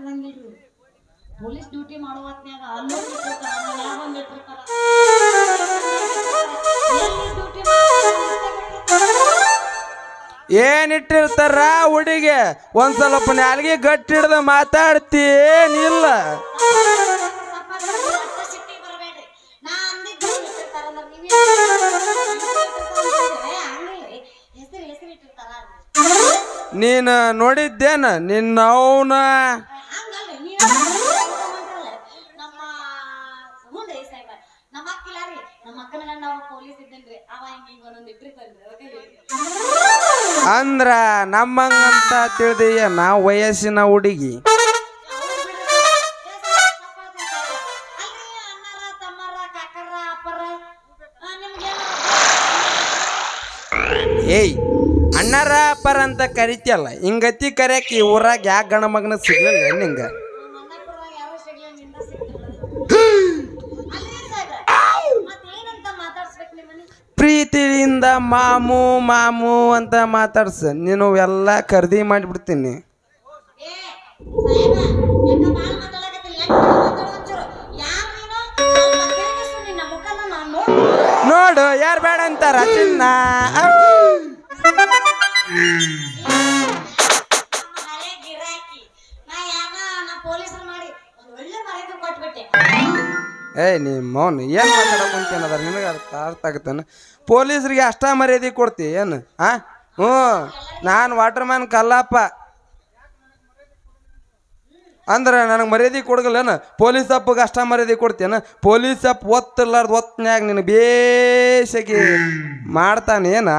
ಮದುವೆ ಪೊಲೀಸ್ ಡ್ಯೂಟಿ ಮಾಡೋ ಹೊತ್ನ್ಯಾಗ ಅಲ್ಲೂ ಇಟ್ಟಿರ್ತಾರ, ಮನ್ಯಾಗ ಒಂದ್ ಇಟ್ಟಿರ್ತಾರ, ಎಲ್ಲಿ ಡ್ಯೂಟಿ ಏನಿಟ್ಟಿರ್ತಾರ ಹುಡುಗಿ ಒಂದು ಸ್ವಲ್ಪ ನಾಲ್ಗೆ ಗಟ್ಟಿ ಹಿಡ್ದ ಮಾತಾಡ್ತೀನಿಲ್ಲ. ಸಿಟ್ಟಿ ಬರಬೇಡ್ರಿ. ನಾ ಅಂದಿದ್ದು ಇಟ್ಟಿರ್ತಾರಲ್ಲ, ಹೆಸರು ಇಟ್ಟಿರ್ತಾರ. ನೀನು ನೋಡಿದ್ದೇನ ನಿನ್ನವನ ಹಂಗಲ್ರಿ, ನೀವು ನಮ್ಮ ಹುಂಡ್ರಿ ಸಾಹೇಬ, ನಮ್ಮ ಅಕ್ಕಿಲಾರಿ, ನಮ್ಮ ಅಕ್ಕನ ಗಂಡ ಅವ ಪೊಲೀಸ್ ಇದ್ದೇನ್ರಿ, ಅವ ಹಿಂಗ ಒಂದೊಂದು ಇಟ್ಟಿರ್ತಾನ್ರಿ. ಅದಕ್ಕೆ ಅಂದ್ರ ನಮ್ಮಂಗಂತ ತಿಳಿದೀಯ ನಾ ವಯಸ್ಸಿನ ಹುಡುಗಿ. ಏಯ್ ಅಣ್ಣರ ಅಪ್ಪರ ಅಂತ ಕರಿತಿಯಲ್ಲ, ಹಿಂಗತಿ ಕರೆಯಕ್ಕೆ ಈ ಊರಾಗ ಯಾಕೆ ಗಣ ಮಗನ ಸಿಗ್ಲಿಲ್ಲ ನಿಂಗ? ಪ್ರೀತಿಯಿಂದ ಮಾಮು ಮಾಮು ಅಂತ ಮಾತಾಡ್ಸ, ನೀನು ಎಲ್ಲ ಖರೀದಿ ಮಾಡಿಬಿಡ್ತೀನಿ. ಯಾಕ ಬಾಳ ಮಾತಾಡಕತ್ತಿಲ್ಲ, ಮಾತಾಡೋ ಒಂಚೂರು. ಯಾಕ ನೋಡು ಯಾರು ಬೇಡ ಅಂತಾರ ಚಿನ್ನ ಏಯ್ ನೀ ಮೌನ್ ಏನು ಮಾತಾಡಕ್ ಕುಂತೇನದ ನಿನಗೆ ಅರ್ಥ ಆಗುತ್ತಾನ ಪೊಲೀಸರಿಗೆ ಅಷ್ಟ ಮರ್ಯಾದೆ ಕೊಡ್ತಿ ಏನು ಹ್ಞೂ ನಾನು ವಾಟರ್ ಮ್ಯಾನ್ ಕಲ್ಲಪ್ಪ ಅಂದ್ರೆ ನನಗೆ ಮರ್ಯಾದೆ ಕೊಡಗಲ್ಲೇನು ಪೊಲೀಸ್ ಅಪ್ಪಗೆ ಅಷ್ಟ ಮರ್ಯಾದೆ ಕೊಡ್ತೇನ ಪೊಲೀಸ್ ಅಪ್ಪ ಒತ್ತಿರ್ಲಾರ್ದು ಒತ್ತನ್ಯಾಗ ನಿನ್ನ ಬೇಸಾಗಿ ಮಾಡ್ತಾನೇನ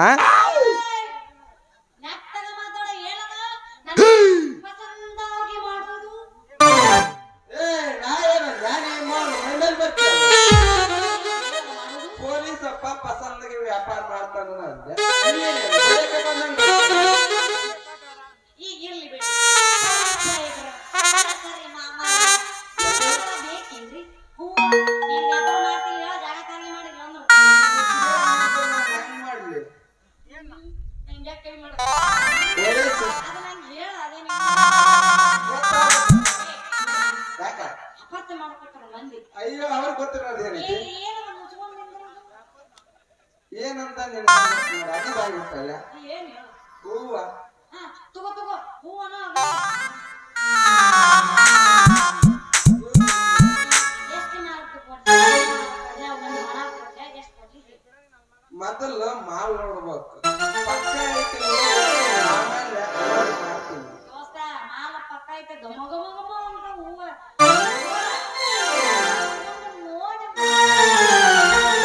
ಪೊಲೀಸ್ ಅಪ್ಪ ಪಸಂದಿಗೆ ವ್ಯಾಪಾರ ಮಾಡ್ತಾನ ಅಯ್ಯೋ ಅವ್ರಿಗೆ ಗೊತ್ತಿರೋದು ಏನಂತ ಅದಿಲ್ಲ ಹೂವ ಮೊದಲು ಮಾಲ್ ನೋಡ್ಬೇಕು ಪಕ್ಕ ಐತಿ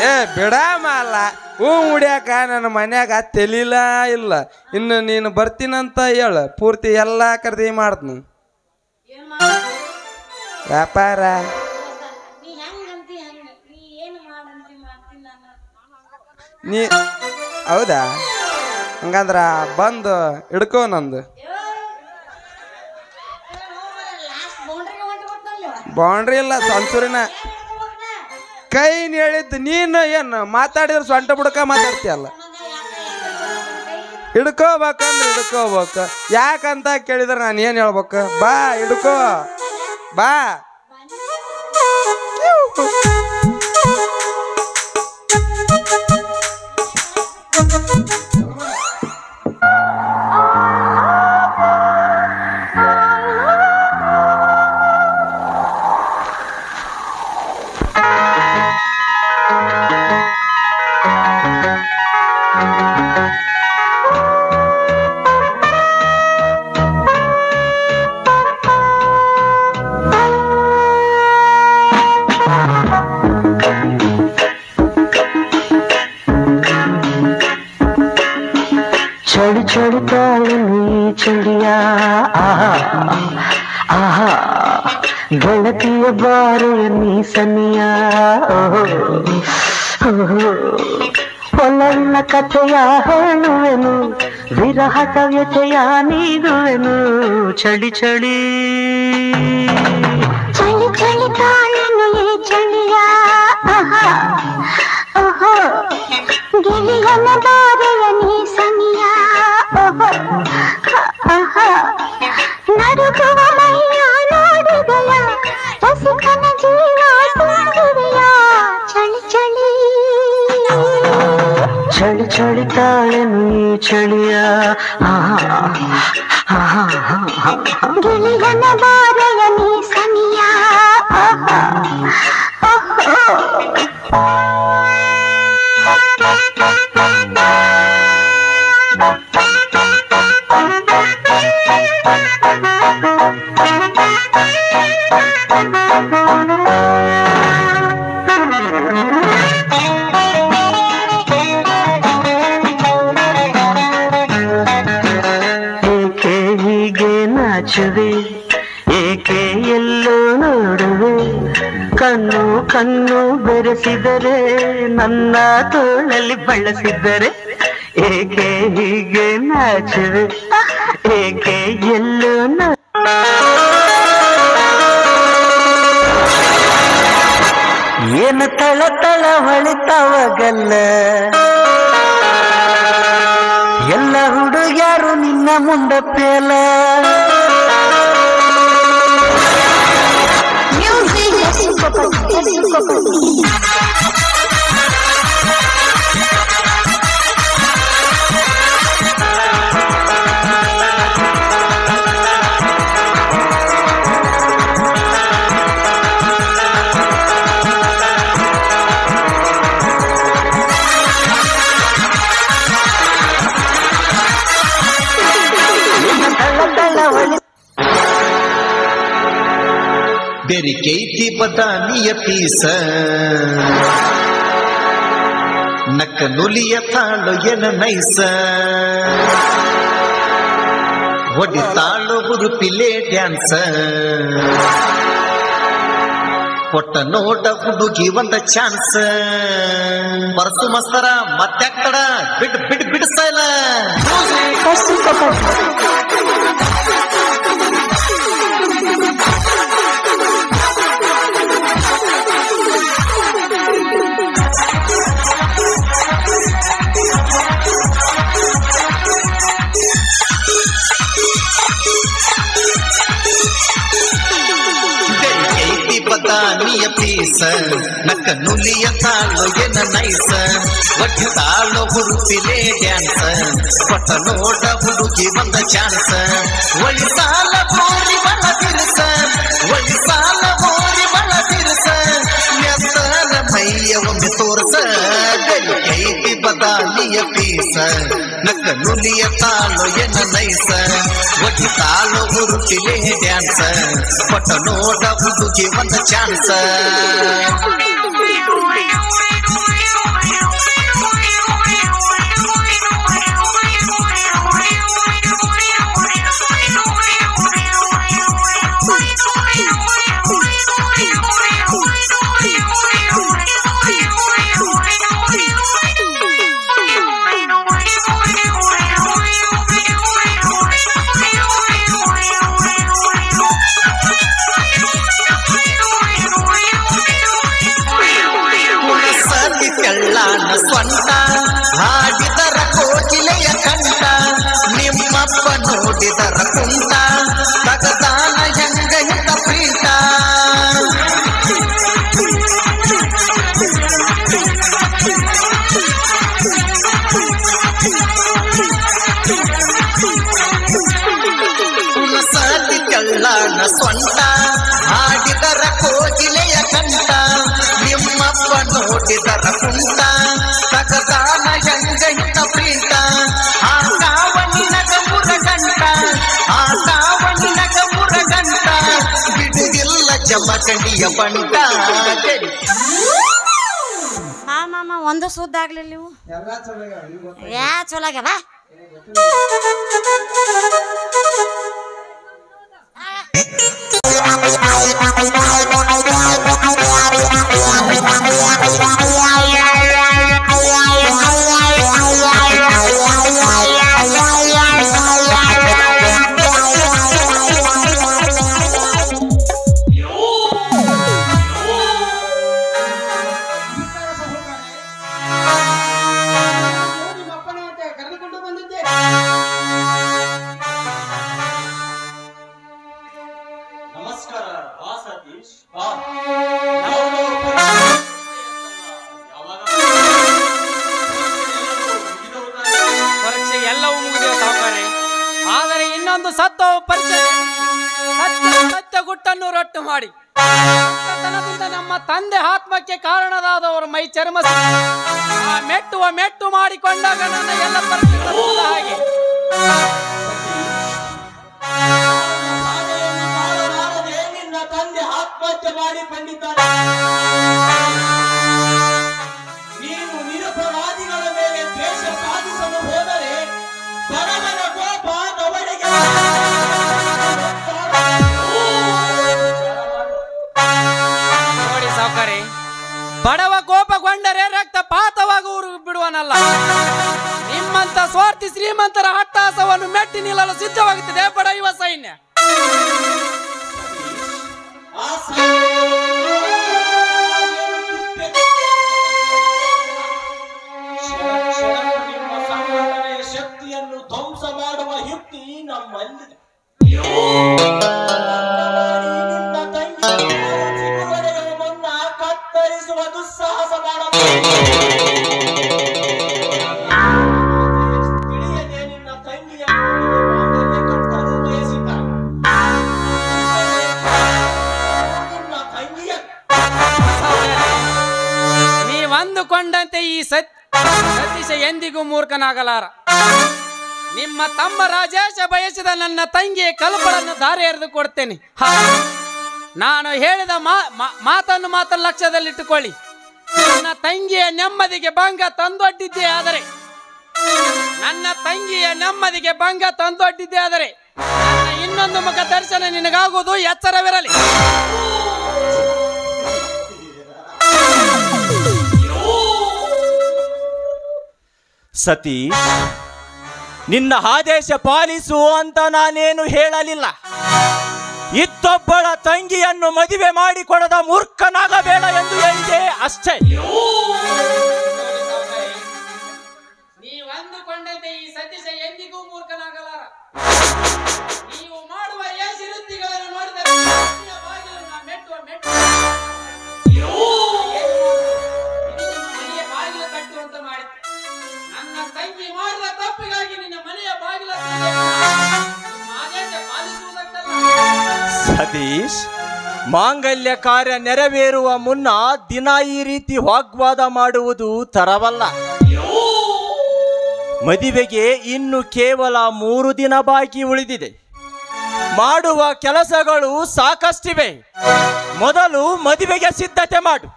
ಏ ಬಿಡ ಮಾಲ ಹೂ ಮುಡಿಯಾಕ ನನ್ನ ಮನ್ಯಾಗ ತೆಲಿಲ್ಲ ಇಲ್ಲ ಇನ್ನು ನೀನು ಬರ್ತೀನಂತ ಹೇಳ ಪೂರ್ತಿ ಎಲ್ಲ ಖರೀದಿ ಮಾಡ್ತೀನಿ ವ್ಯಾಪಾರ ನೀ ಹೌದಾ ಹಂಗಂದ್ರ ಬಂದು ಹಿಡ್ಕೋ ನಂದು ಬೌಂಡ್ರಿ ಇಲ್ಲ ಸಂಸೂರಿನ ಕೈ ಹೇಳಿದ್ದು ನೀನು ಏನು ಮಾತಾಡಿದ್ರೆ ಸೊಂಟ ಬುಡಕ ಮಾತಾಡ್ತೀಯಲ್ಲ ಹಿಡ್ಕೋಬೇಕಂದ್ರೆ ಹಿಡ್ಕೋಬೇಕು ಯಾಕಂತ ಕೇಳಿದ್ರೆ ನಾನು ಏನು ಹೇಳ್ಬೇಕು ಬಾ ಹಿಡ್ಕೋ ಬಾ ಚಳಿ ಚಳಿ ತಾಳನಿ ಚಳಿಯ ಆಹಾ ಗೆಳತಿಯ ಬಾರೆಯ ನೀ ಸನಿಯ ಒಲವಿನ ಕಥೆಯ ಹೇಳುವೆನು ವಿರಹ ಕವ್ಯತೆಯ ನೀಡುವೆನು ಚಳಿ ಚಳಿ ಚಳಿ ಚಳಿ ತಾಳನು ಈ ಚಳಿಯ ಗೆಳೆಯನ ಬಾರೆಯ ನೀ ಸನಿಯ ನಡುಗುವ ಮೈಯ ನೋಡಿದೆಯ ರಸಿಕನ ಜೀವ ತುಂಬಿದೆಯ ಚಳಿ ಚಳಿ ಚಳಿ ಚಳಿ ತಾಳನು ಈ ಚಳಿಯ ಗೆಳೆಯನ ಬಾರೆಯ ನೀ ಸನಿಯ ಏಕೆ ಹೀಗೆ ನಾಚುವೆ ಏಕೆ ಎಲ್ಲೋ ನೋಡುವೆ ಕಣ್ಣು ಕಣ್ಣು ಬೆರೆಸಿದರೆ ನನ್ನ ತೋಳಲ್ಲಿ ಬಳಸಿದರೆ ಏಕೆ ಹೀಗೆ ನಾಚುವೆ ಏಕೆ ಎಲ್ಲೋ ಏನು ತಳ ತಳ ಹೊಳಿತಾವಾಗಲ್ಲ ಎಲ್ಲ ಹುಡುಗ್ಯಾರು ನಿನ್ನ ಮುಂದೆ ಪೇಲ Music, ಬೆರಿಕೈತಿ ಬದಾಮಿಯ ಪೀಸ ನಕ್ಕ ನುಲಿಯ ತಾಳು ಎನ ನೈಸ ಹೊಡಿತಾಳು ಹುರುಪಿಲೆ ಡ್ಯಾನ್ಸ ಕೊಟ್ಟ ನೋಟ ಹುಡುಗಿ ಒಂದ ಚಾನ್ಸ್ ಪರಸು ಮಸ್ತರ ಮತ್ತಾಕ್ತಡ ಬಿಡ್ಸಲ್ಲ ಬದಾಮಿಯ ಪೀಸ ನಕ್ಕ ನುಲಿಯ ತಾಳು ಎನ ನೈಸ ಒಡ್ತಾಳು ಹುರುಪಿಲೆ ಡ್ಯಾನ್ಸ ಕೊಟ್ಟ ನೋಟ ಹುಡುಗಿ ಒಂದ ಚಾನ್ಸ ಒಳಿಸಾಲ ಬೋರಿ ಬಳ ಬಿರುಸ ಒಳಿಸಾಲ ಬೋರಿ ಬಳ ಬಿರುಸ ಎತ್ತನ ಮೈಯ ಒಮ್ಮೆ ತೋರ್ಸ ಕೈತಿ ಬದಾಮಿಯ ಪೀಸ ನಕ್ಕ ನುಲಿಯ ತಾಳು ಎನ ನೈಸ ಒಡ್ತಾಳು ಹುರುಪಿಲೆ ಡ್ಯಾನ್ಸ ಕೊಟ್ಟ ನೋಟ ಹುಡುಗಿ ಒಂದ ಚಾನ್ಸ ಸ್ವಂತ ಹಾಡಿದರ ಕೋಗಿಲೆಯ ಕಂಠ ನಿಮ್ಮಪ್ಪ ನೋಡಿದರ ಕುಂಟ ತಗದಾನ ಹೆಂಗ ಪ್ರೀತ ಸತಿ ಕಳ್ಳನ ಸ್ವಂತ ಹಾಡಿದರ ಕೋಗಿಲೆಯ ಕಂಠ ನಿಮ್ಮಪ್ಪ ನೋಡಿದರ ಕುಂಟ ತಗದಾನ ಹೆಂಗ ಪ್ರೀತ ಆ ಕಾವನಿನಗ ಮುರಗಂಟ ಆ ಕಾವನಿನಗ ಮುರಗಂಟ ಬಿಡುಗಿಲ್ಲ ಜಮಖಂಡಿಯ ಬಂಟ ಮಾಮ ಒಂದು ಸುದ್ದ ಆಗ್ಲಿಲ್ಲ ನೀವು ಯಾ ಚಲೋ ಆಗ್ಯಾವ ಪರೀಕ್ಷೆ ಎಲ್ಲವೂ ಮುಗಿದಿವೆ ಸಾವುಕಾರೆ. ಆದರೆ ಇನ್ನೊಂದು ಸತ್ವ ಪರಿಚಯ ಸತ್ಯ ಗುಟ್ಟನ್ನು ರಟ್ಟು ಮಾಡಿ ತನದಿಂದ ನಮ್ಮ ತಂದೆ ಆತ್ಮಕ್ಕೆ ಕಾರಣದಾದವರ ಮೈ ಚರ್ಮ ಮೆಟ್ಟು ಮಾಡಿಕೊಂಡಾಗ ನನ್ನ ಎಲ್ಲ ಪರಿಸ್ಥಿತಿ ಹಾಗೆ ನಿನ್ನ ತಂದೆ ಆತ್ಮಹತ್ಯೆ ಮಾಡಿಕೊಂಡಿದ್ದಾನೆ. ನೀನು ನಿರಪರಾಧಿಗಳ ಮೇಲೆ ದ್ವೇಷ ಸಾಧಿಸಲು ಹೋದರೆ ಬಡವನ ಕೋಪ ದವಡೆಗೆ ನೋಡಿ ಸಾವುಕಾರೆ, ಬಡವ ಕೋಪಗೊಂಡರೆ ರಕ್ತಪಾತವಾಗುವರು ಬಿಡುವನಲ್ಲ. ನಿಮ್ಮಂತ ಸ್ವಾರ್ಥಿ ಶ್ರೀಮಂತರ ಹಟ್ಟಾಸವನ್ನು ಮೆಟ್ಟಿ ನಿಲ್ಲಲು ಸಿದ್ಧವಾಗುತ್ತದೆ ಬಡಯುವ ಸೈನ್ಯ. ನಿಮ್ಮ ಸಂಘಟನೆಯ ಶಕ್ತಿಯನ್ನು ಧ್ವಂಸ ಮಾಡುವ ಯುಕ್ತಿ ನಮ್ಮಲ್ಲಿದೆ. ನಿನ್ನ ತಂಗಿ ಮುನ್ನ ಕತ್ತರಿಸುವ ದುಸ್ಸಾಹಸ ತಿಳಿಯದೆ ನಿನ್ನ ತಂಗಿಯ ಕಟ್ಟಲು ಬಯಸಿದ್ದಾರೆ. ನಿನ್ನ ತಂಗಿಯ ನೀವಂದುಕೊಂಡಂತೆ ಈ ಸತೀಶ ಎಂದಿಗೂ ಮೂರ್ಖನಾಗಲಾರ. ನಿಮ್ಮ ತಮ್ಮ ರಾಜೇಶ ಬಯಸಿದ ನನ್ನ ತಂಗಿಯ ಕಲ್ಪಳನ್ನು ದಾರಿ ಎರೆದು ಕೊಡ್ತೇನೆ. ನಾನು ಹೇಳಿದ ಮಾತನ್ನು ಲಕ್ಷ್ಯದಲ್ಲಿಟ್ಟುಕೊಳ್ಳಿ. ನನ್ನ ತಂಗಿಯ ನೆಮ್ಮದಿಗೆ ಭಂಗ ತಂದೊಡ್ಡಿದ್ದೇ ಆದರೆ ನನ್ನ ಇನ್ನೊಂದು ಮುಖ ದರ್ಶನ ನಿನಗಾಗುವುದು ಎಚ್ಚರವಿರಲಿ. ಸತಿ, ನಿನ್ನ ಆದೇಶ ಪಾಲಿಸು ಅಂತ ನಾನೇನು ಹೇಳಲಿಲ್ಲ. ಇತ್ತೊಬ್ಬಳ ತಂಗಿಯನ್ನು ಮದುವೆ ಮಾಡಿಕೊಡದ ಮೂರ್ಖನಾಗಬೇಡ ಎಂದು ಹೇಳಿದೆ ಅಷ್ಟೇ. ನೀವು ಅಂದುಕೊಂಡಂತೆ ಈ ಸತೀಶ ಎಂದಿಗೂ ಮೂರ್ಖನಾಗಲಾರ. ನೀವು ಮಾಡುವ ಯಶಿರುದ್ದಿಗಳನ್ನು ನೋಡಿದರೆ ಬಾಗಿಲು ಕಟ್ಟುವಂತ ಮಾಡಿದ್ದೆ. ನನ್ನ ತಂಗಿ ಮಾಡಿದ ತಪ್ಪಿಗಾಗಿ ನಿನ್ನ ಮನೆಯ ಬಾಗಿಲ ಆದೇಶ ಪಾಲಿಸುವುದಕ್ಕಲ್ಲ. ಸತೀಶ್, ಮಾಂಗಲ್ಯ ಕಾರ್ಯ ನೆರವೇರುವ ಮುನ್ನ ದಿನ ಈ ರೀತಿ ವಾಗ್ವಾದ ಮಾಡುವುದು ತರವಲ್ಲ. ಮದುವೆಗೆ ಇನ್ನು ಕೇವಲ 3 ದಿನ ಬಾಕಿ ಉಳಿದಿದೆ. ಮಾಡುವ ಕೆಲಸಗಳು ಸಾಕಷ್ಟಿವೆ. ಮೊದಲು ಮದುವೆಗೆ ಸಿದ್ಧತೆ ಮಾಡು.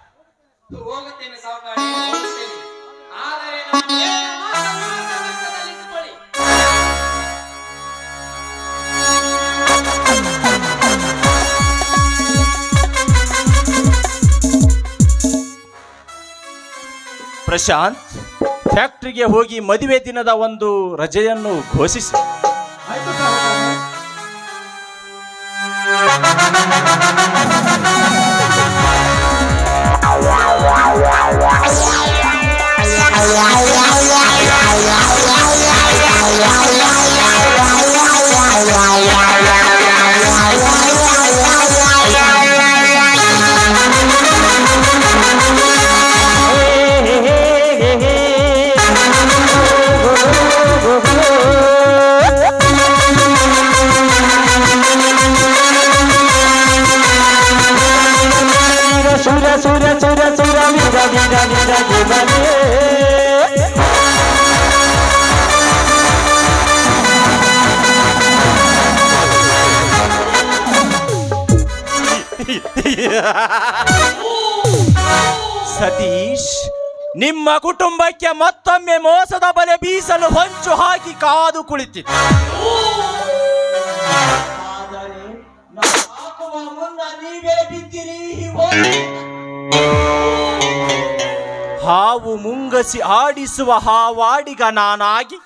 ಹೋಗುತ್ತೇನೆ ಸಾವುಕಾರಿ, ಹೋಗುತ್ತೇನೆ. ಆದರೆ ನಮ್ಮ ಲಕ್ಷ್ಯದಲ್ಲಿಟ್ಟುಕೊಳ್ಳಿ. ಪ್ರಶಾಂತ್, ಫ್ಯಾಕ್ಟರಿಗೆ ಹೋಗಿ ಮದುವೆ ದಿನದ ಒಂದು ರಜೆಯನ್ನು ಘೋಷಿಸಿ. ಆಯ್ತು ಸಾವುಕಾರೆ. ಸತೀಶ್, ನಿಮ್ಮ ಕುಟುಂಬಕ್ಕೆ ಮತ್ತೊಮ್ಮೆ ಮೋಸದ ಬಲೆ ಬೀಸಲು ಹೊಂಚು ಹಾಕಿ ಕಾದು ಕುಳಿತಿತ್ತು. ಆದರೆ ನಾವು ಹಾಕುವ ಮುನ್ನ ನೀವೇ ಬಿದ್ದಿರಿ. ಹಾವು ಮುಂಗಸಿ ಆಡಿಸುವ ಹಾವಾಡಿಗ ನಾನಾಗಿ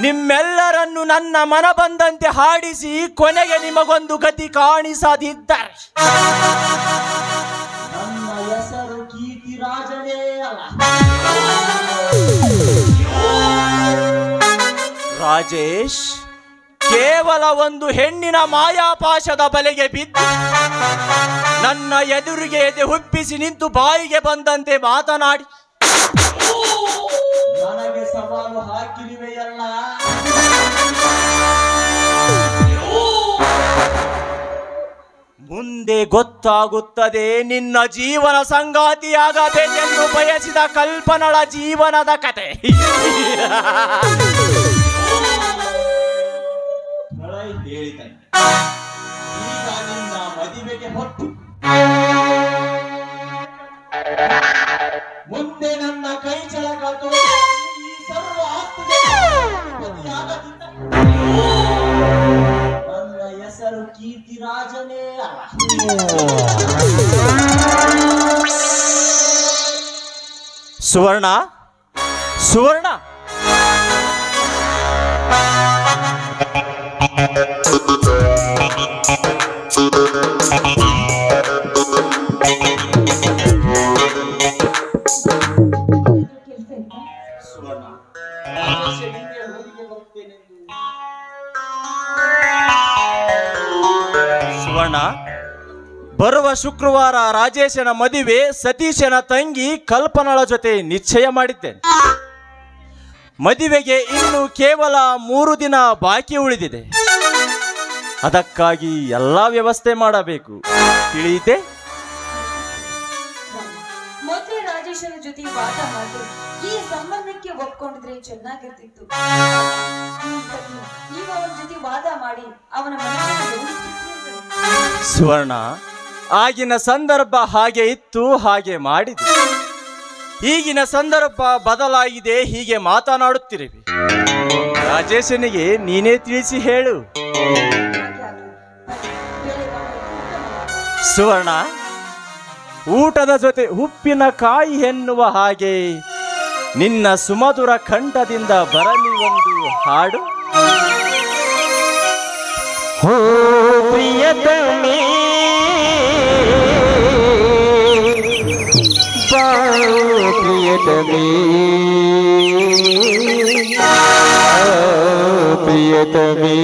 ನಿಮ್ಮೆಲ್ಲರನ್ನು ನನ್ನ ಮನ ಬಂದಂತೆ ಹಾಡಿಸಿ ಕೊನೆಗೆ ನಿಮಗೊಂದು ಗತಿ ಕಾಣಿಸದಿದ್ದರೆ ನನ್ನ ಹೆಸರು ಕೀರ್ತಿರಾಜನೇ ಅಲ್ಲ. ರಾಜೇಶ್, ಕೇವಲ ಒಂದು ಹೆಣ್ಣಿನ ಮಾಯಾಪಾಶದ ಬಲೆಗೆ ಬಿದ್ದು ನನ್ನ ಎದುರಿಗೆ ಎದೆ ಹುಬ್ಬಿಸಿ ನಿಂತು ಬಾಯಿಗೆ ಬಂದಂತೆ ಮಾತನಾಡಿ ನನಗೆ ಸವಾಲು ಹಾಕಿರುವೆಯಲ್ಲ. ಮುಂದೆ ಗೊತ್ತಾಗುತ್ತದೆ ನಿನ್ನ ಜೀವನ ಸಂಗಾತಿಯಾಗಬೇಕೆಂದು ಬಯಸಿದ ಕಲ್ಪನಳ ಜೀವನದ ಕತೆ. ಹೇಳಿದ್ದಾನೆ. ಈಗ ನಿನ್ನ ಮದುವೆಗೆ ಹೊತ್ತು ಮುಂದೆ ನನ್ನ ಕೈ ಚಳಕ ಈ ಸರ್ವ ಆಸ್ತಿಗೆ ನನ್ನ ಹೆಸರು ಕೀರ್ತಿರಾಜನೇ ಅಲ್ಲ. ಸುವರ್ಣ, ಸುವರ್ಣ, ಸುವರ್ಣ, ಬರುವ ಶುಕ್ರವಾರ ರಾಜೇಶನ ಮದುವೆ ಸತೀಶನ ತಂಗಿ ಕಲ್ಪನಳ ಜೊತೆ ನಿಶ್ಚಯ ಮಾಡಿದ್ದೇನೆ. ಮದುವೆಗೆ ಇನ್ನು ಕೇವಲ 3 ದಿನ ಬಾಕಿ ಉಳಿದಿದೆ. ಅದಕ್ಕಾಗಿ ಎಲ್ಲ ವ್ಯವಸ್ಥೆ ಮಾಡಬೇಕು, ತಿಳಿಯಿತೆ? ಮೊದಲೇ ರಾಜ ರಾಜೇಶನ ಜೊತೆ ವಾದ ಮಾಡಿ ಈ ಸಂಬಂಧಕ್ಕೆ ಒಪ್ಕೊಂಡಿದ್ರೆ ಚೆನ್ನಾಗಿರ್ತಿತ್ತು. ಈ ಸತಿ ನೀವು ಅವನ ಜೊತೆ ವಾದ ಮಾಡಿ ಅವನ ಮನಸ್ಸನ್ನು ಗೆಲ್ಲಿಸ್ಬಿಟ್ರಿ. ಸುವರ್ಣ, ಆಗಿನ ಸಂದರ್ಭ ಹಾಗೆ ಇತ್ತು, ಹಾಗೆ ಮಾಡಿದೆ. ಈಗಿನ ಸಂದರ್ಭ ಬದಲಾಗಿದೆ, ಹೀಗೆ ಮಾತನಾಡುತ್ತಿರುವೆ. ರಾಜೇಶನಿಗೆ ನೀನೇ ತಿಳಿಸಿ ಹೇಳು. ಸುವರ್ಣ, ಊಟದ ಜೊತೆ ಉಪ್ಪಿನಕಾಯಿ ಎನ್ನುವ ಹಾಗೆ ನಿನ್ನ ಸುಮಧುರ ಕಂಠದಿಂದ ಬರಲಿ ಒಂದು ಹಾಡು. ಹೋ ಪ್ರಿಯತಮೇ ಬಾ ಪ್ರಿಯತಮೇ ಪ್ರಿಯತಮೇ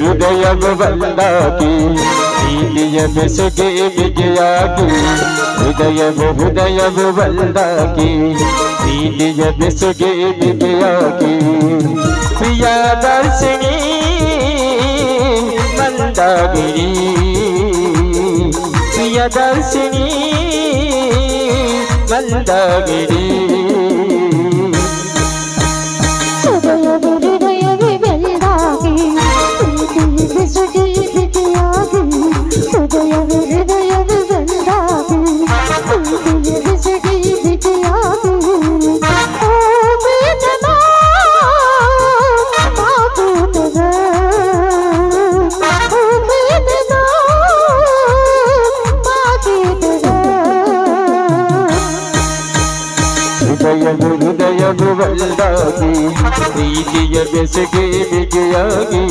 ಹೃದಯವು ಬಂದಾಗಿ ಪ್ರೀತಿಯ ಬೆಸುಗೆ ಬಿಗಿಯಾಗಿ ಹೃದಯವು ಬಂದಾಗಿ ಪ್ರೀತಿಯ ಬೆಸುಗೆ ಬಿಗಿಯಾಗಿ ಪ್ರಿಯದರ್ಶಿನಿ ಮಂದಾಗಿರಿ ಪ್ರಿಯದರ್ಶಿನಿ ಮಂದಾಗಿರಿ ಹೃದಯವು ಬಂದಾಗಿ ಪ್ರೀತಿಯ ಬೆಸುಗೆ ಬಿಗಿಯಾಗಿ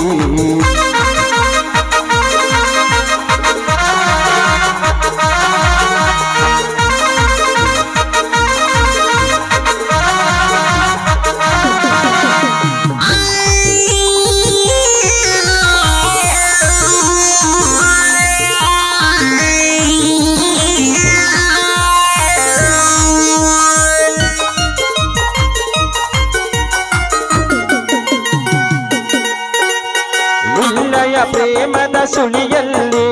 ಪ್ರೇಮದ ಸುಳಿಯಲ್ಲಿ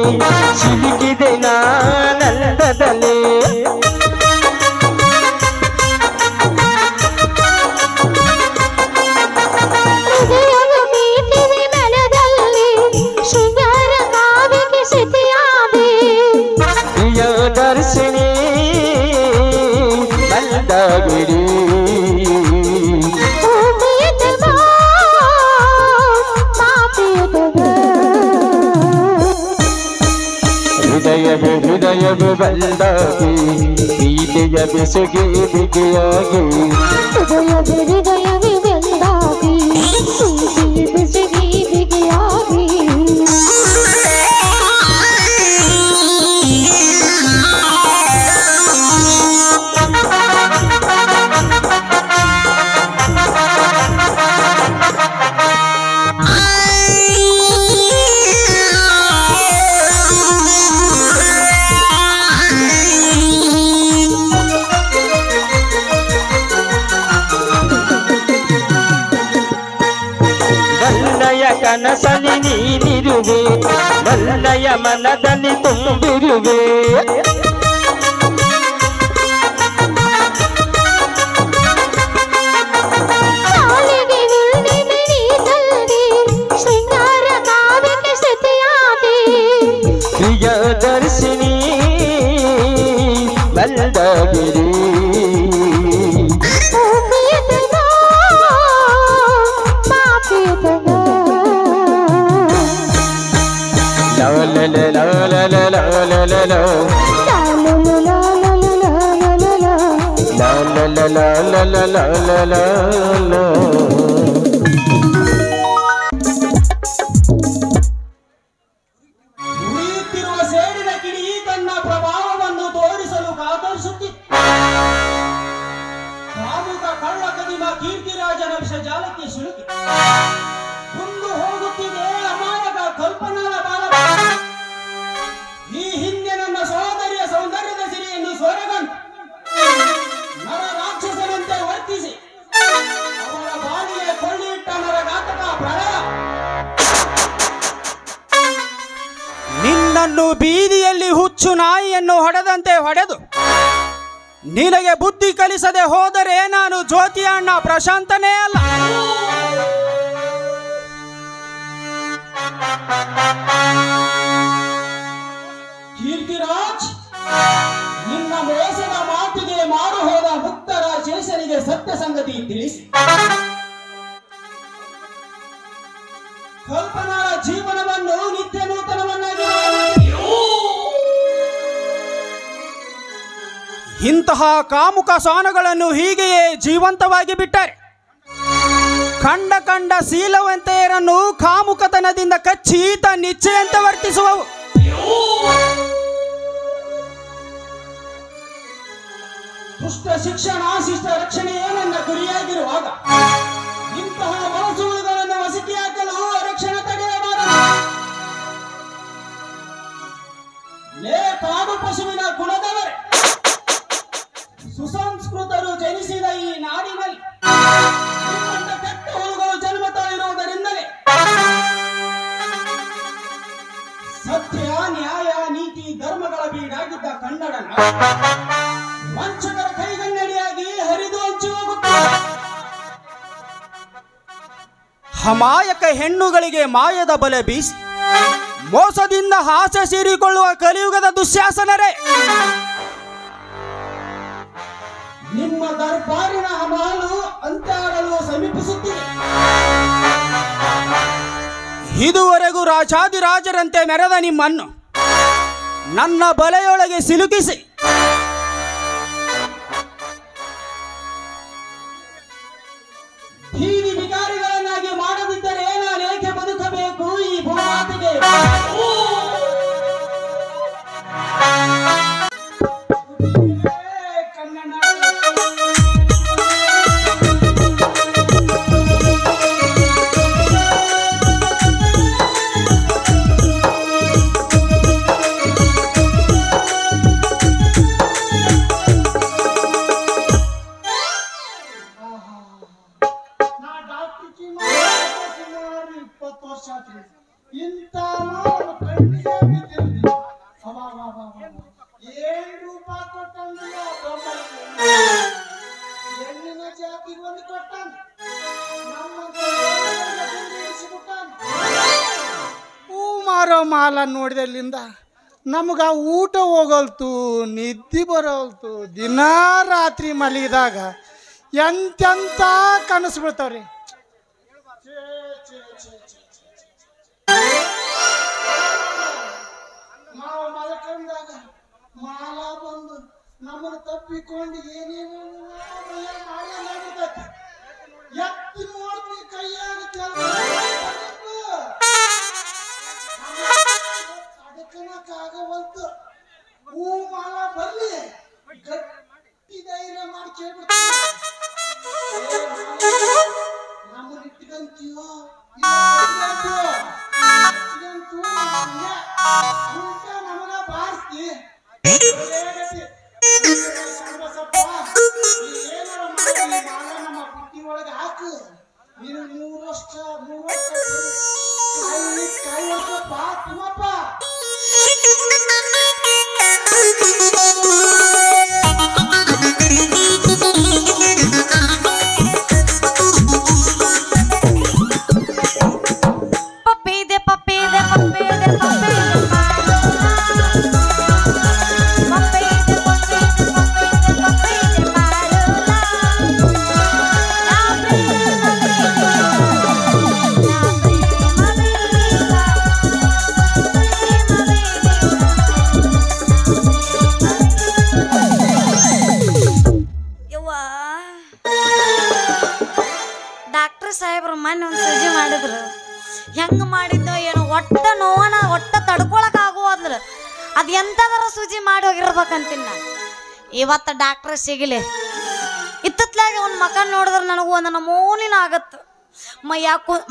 ಸಿಲುಕಿದೆ ನಾನಂದದಲ್ಲಿ ಪ್ರಿಯದರ್ಶಿನಿ ಬಂದಾಗಿರಿ ಹೃದಯವು ಬಂದಾಗಿ ಪ್ರೀತಿಯ ಬೆಸುಗೆ ಬಿಗಿಯಾಗಿ ಹೃದಯವು ಬಂದಾಗಿ ಪ್ರೀತಿಯ ಬೆಸುಗೆ ಬಿಗಿಯಾಗಿ ಕನಸಲಿ ನೀನಿರುವೆ ನನ್ನಯ ಮನದಲ್ಲಿ ತುಂಬಿರುವೆ ಪ್ರಿಯದರ್ಶಿನಿ ಬಂದಾಗಿರಿ ನನ್ನನ್ನು ಬೀದಿಯಲ್ಲಿ ಹುಚ್ಚು ನಾಯಿಯನ್ನು ಹೊಡೆದಂತೆ ಹೊಡೆದು ನಿನಗೆ ಬುದ್ಧಿ ಕಲಿಸದೆ ಹೋದರೆ ನಾನು ಜ್ಯೋತಿ ಅಣ್ಣ ಪ್ರಶಾಂತನೇ ಅಲ್ಲ. ಕೀರ್ತಿರಾಜ್, ನಿನ್ನ ಮೋಸದ ಮಾತಿಗೆ ಮಾರು ಹೋದ ಮುಕ್ತರ ಶೇಷನಿಗೆ ಸತ್ಯ ಸಂಗತಿ ತಿಳಿಸಿ. ಕಲ್ಪನಾ ಜೀವನವನ್ನು ನಿತ್ಯ ನೂತನವನ್ನಾಗಿ ಇಂತಹ ಕಾಮುಕ ಸಾನುಗಳನ್ನು ಹೀಗೆಯೇ ಜೀವಂತವಾಗಿ ಬಿಟ್ಟರೆ ಕಂಡ ಕಂಡ ಶೀಲವಂತೆಯರನ್ನು ಕಾಮುಕತನದಿಂದ ಕಚ್ಚಿ ತನ್ನಿಚ್ಛೆಯಂತೆ ವರ್ತಿಸುವವು. ದುಷ್ಟ ಶಿಕ್ಷಣ ಶಿಷ್ಟ ರಕ್ಷಣೆಯೇ ನನ್ನ ಗುರಿಯಾಗಿರುವಾಗ ಇಂತಹ ಮನಸ್ಸುಗಳನ್ನು ವಸತಿ ಹಾಕಲು ರಕ್ಷಣೆ ತಡೆಯಬಾರದು. ಲೇ ಕಾಡು ಪಶುವಿನ ಗುಣದವರೇ, ಸುಸಂಸ್ಕೃತರು ಜನಿಸಿದ ಈ ನಾಡಿನಲ್ಲಿ ನಿಮ್ಮಂತ ಕೆಟ್ಟ ಹುಳುಗಳು ಜನ್ಮ ತಾಳಿರುವುದರಿಂದಲೇ ಸತ್ಯ ನ್ಯಾಯ ನೀತಿ ಧರ್ಮಗಳ ಬೀಡಾಗಿದ್ದ ಕನ್ನಡ ವಂಚಕರ ಕೈಗನ್ನಡಿಯಾಗಿ ಹರಿದು ಹಂಚಿ ಹೋಗುತ್ತದೆ. ಅಮಾಯಕ ಹೆಣ್ಣುಗಳಿಗೆ ಮಾಯದ ಬಲೆ ಬೀಸಿ ಮೋಸದಿಂದ ಆಸೆ ಸೇರಿಕೊಳ್ಳುವ ಕಲಿಯುಗದ ದುಶ್ಯಾಸನರೇ, ನಿಮ್ಮ ದರ್ಬಾರಿನ ಹಮಾಲು ಅಂತ್ಯಾಡಲು ಸಮೀಪಿಸುತ್ತಿದೆ. ಇದುವರೆಗೂ ರಾಜಾದಿರಾಜರಂತೆ ಮೆರೆದ ನಿಮ್ಮನ್ನು ನನ್ನ ಬಲೆಯೊಳಗೆ ಸಿಲುಕಿಸಿ ಬೀದಿ ಬಿಕಾರಿಗಳನ್ನಾಗಿ ಮಾಡದಿದ್ದರೆ ನಾನೇಕೆ ಬದುಕಬೇಕು ಈ ಭೂಮಾತೆಗೆ? ಮಾಲ ನೋಡಿದಲ್ಲಿಂದ ನಮ್ಗೆ ಊಟ ಹೋಗಲ್ತು, ನಿದ್ದೆ ಬರೋಲ್ತು. ದಿನ ರಾತ್ರಿ ಮಲಗಿದಾಗ ಎಂತೆಂಥ ಕನಸು ಬೀಳ್ತಾವ್ರಿ. ನಾವು ಮಲ್ಕೊಂಡಾಗ ಮಾಲ ಬಂದು ನಮ್ಮನ್ನು ತಪ್ಪಿಕೊಂಡು ಏನೇನು ಮಾಡಿರ್ತೈತಿ. ಎತ್ತಿ ನೋಡ್ತೀನಿ ಕೈಯಾಗ ಅದಕ್ಕನಕ್ಕಾಗವಲ್ತು. ಹೂ ಮಾಲ ಬರ್ಲಿ ಗಟ್ಟಿ ಧೈರ್ಯ ಮಾಡಿ ಕೇಳ್ಬಿಡ್ತೀವಿ. ನಮ್ಮನ್ನ ಇಟ್ಕಂತೀವೋ ನಮಗ ಬಾರಿಸ್ತಿ ಏನಾರ ಮಾಡಿ ಮಾಲ ನಮ್ಮ ಬುಟ್ಟಿ ಒಳಗೆ ಹಾಕು. ನೀನು 3 ವರ್ಷ ಕೈ ವರ್ಷಪ್ಪ ತಿಮ್ಮಪ್ಪ. ಸಾಹೇಬ್ರು ಮೊನ್ನೆ ಒಂದು ಸೂಜಿ ಮಾಡಿದ್ರು. ಹೆಂಗೆ ಮಾಡಿದ್ದೋ ಏನೋ ಒಟ್ಟ ನೋವನ ಒಟ್ಟ ತಡ್ಕೊಳಕ್ ಆಗುವದ್ರ ಅದು ಎಂಥದಾರ ಸೂಜಿ ಮಾಡಿ ಹೋಗಿರ್ಬೇಕಂತೀನಿ ನಾನು. ಇವತ್ತು ಡಾಕ್ಟ್ರ್ ಸಿಗಲಿ ಇತ್ತತ್ಲಾಗೆ ಒಂದು ಮಕ ನೋಡಿದ್ರೆ ನನಗೂ ಒಂದು ನಮೂನಿನ ಆಗತ್ತೆ.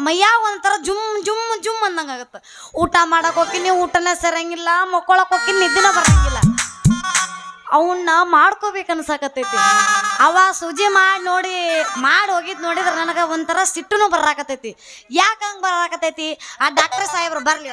ಮೈಯ ಒಂಥರ ಜುಮ್ ಅಂದಂಗೆ ಆಗತ್ತೆ. ಊಟ ಮಾಡಕ್ಕೆ ಹೋಗಿನಿ, ಊಟನೇ ಸರಂಗಿಲ್ಲ. ಮಕ್ಕೊಳಕ್ಕೆ ಹೋಗಿನಿ, ನಿದ್ದಿನ ಬರಂಗಿಲ್ಲ. ಅವನ್ನ ಮಾಡ್ಕೋಬೇಕು ಅನ್ಸಾಕತ್ತೈತಿ. ಅವ ಸೂಜಿ ಮಾಡಿ ಹೋಗಿದ್ ನೋಡಿದ್ರೆ ನನಗೆ ಒಂಥರ ಸಿಟ್ಟುನು ಬರಾಕತೈತಿ. ಯಾಕೆ ಹಂಗೆ ಬರಾಕತೈತಿ? ಆ ಡಾಕ್ಟರ್ ಸಾಹೇಬ್ರು ಬರ್ಲಿ.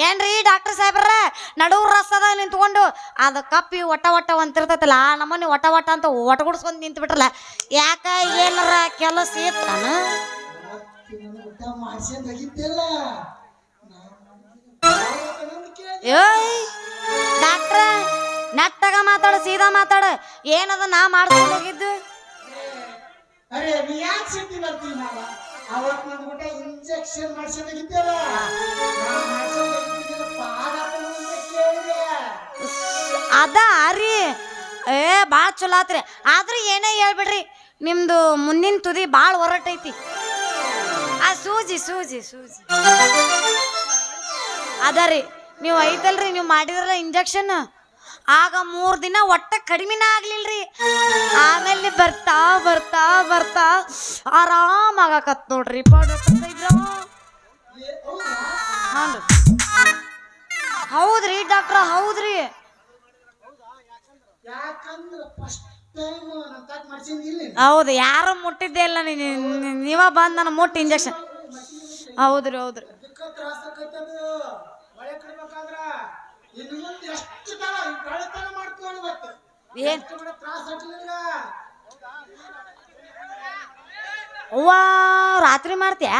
ಏನ್ರಿ ಡಾಕ್ಟರ್ ಸಾಹೇಬ್ರ ನಡುವ್ ರಸ್ತದಾಗ ನಿಂತ್ಕೊಂಡು ಅದು ಕಪ್ಪಿ ಒಟ್ಟ ಅಂತಿರ್ತೈತಲ್ಲ ಆ ನಮ್ಮನೆ ಒಟ್ಟ ಅಂತ ಒಟ್ಟಗುಡ್ಸ್ಕೊಂಡ್ ನಿಂತು ಬಿಟ್ರಲ್ಲ ಯಾಕ ಏನಾರ ಕೆಲಸ ಇತ್ತಾನ ಏಯ್ ಡಾಕ್ಟ್ರ ನೆಟ್ಟಗ ಮಾತಾಡು ಸೀದಾ ಮಾತಾಡು ಏನದ ನಾ ಮಾಡ್ಕೊಂಡು ಹೋಗಿದ್ದು ಅರೆ ನೀ ಯಾಕೆ ಸಿಟ್ಟಿ ಬರ್ತೀವಿ ಮಾವ ಅವತ್ತು ನನ್ನ ಊಟ ಇಂಜೆಕ್ಷನ್ ಮಾಡಿಸೋದಾಗಿದ್ದಲ್ಲ ಅದ ರೀ ಏ ಭಾಳ ಚಲೋ ಆತ್ರಿ ಆದ್ರೂ ಏನೇ ಹೇಳ್ಬಿಡ್ರಿ ನಿಮ್ದು ಮುಂದಿನ ತುದಿ ಭಾಳ ಹೊರಟೈತಿ ಆ ಸೂಜಿ ಅದ ರೀ ನೀವು ಐತಲ್ರಿ ನೀವು ಮಾಡಿದ್ರಲ್ಲ ಇಂಜೆಕ್ಷನ್ ಆಗ 3 ದಿನ ಒಟ್ಟ ಕಡಿಮೆನ ಆಗ್ಲಿಲ್ರಿ ಆಮೇಲೆ ಬರ್ತಾ ಆರಾಮಾಗಕತ್ ನೋಡ್ರಿ ಹೌದ್ರಿ ಡಾಕ್ಟ್ರ ಹೌದ್ರಿ ಹೌದು ಯಾರು ಮುಟ್ಟಿದ್ದೆ ಇಲ್ಲ ನೀವ ಬಂದ್ ನನ್ನ ಮುಟ್ಟಿ ಇಂಜೆಕ್ಷನ್ ಹೌದ್ರಿ ಏನ್ ಅವ್ವ ರಾತ್ರಿ ಮಾಡ್ತೀಯ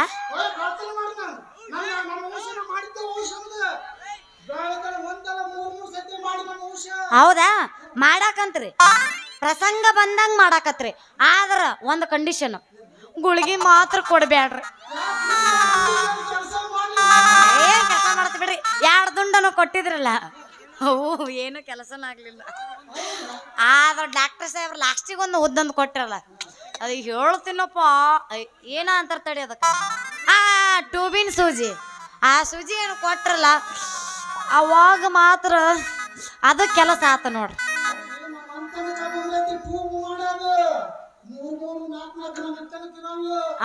ಹೌದಾ ಮಾಡಾಕಂತ್ರಿ ಪ್ರಸಂಗ ಬಂದಂಗ ಮಾಡಾಕತ್ರಿ ಆದ್ರ ಒಂದ್ ಕಂಡೀಷನ್ ಗುಳಿಗೆ ಮಾತ್ರ ಕೊಡ್ಬ್ಯಾಡ್ರಿ ಏನ್ ಕೆಲಸ ಮಾಡ್ತಿ ಬಿಡ್ರಿ 2 ದುಂಡನು ಕೊಟ್ಟಿದ್ರಲ್ಲ ಅವು ಏನು ಕೆಲಸನ ಆಗ್ಲಿಲ್ಲ ಆದ್ರ ಡಾಕ್ಟರ್ ಸಾಹೇಬ್ರ ಲಾಸ್ಟಿಗೆ ಒಂದು ಉದ್ದಂದು ಕೊಟ್ಟಿರಲ್ಲ ಅದು ಹೇಳ್ತೀನಪ್ಪ ಏನ ಅಂತಾರ ತಡಿ ಅದಕ್ಕೆ ಟ್ಯೂಬಿನ್ ಸೂಜಿ ಆ ಸೂಜಿ ಏನು ಕೊಟ್ರಲ್ಲ ಅವಾಗ ಮಾತ್ರ ಅದು ಕೆಲಸ ಆತ ನೋಡ್ರಿ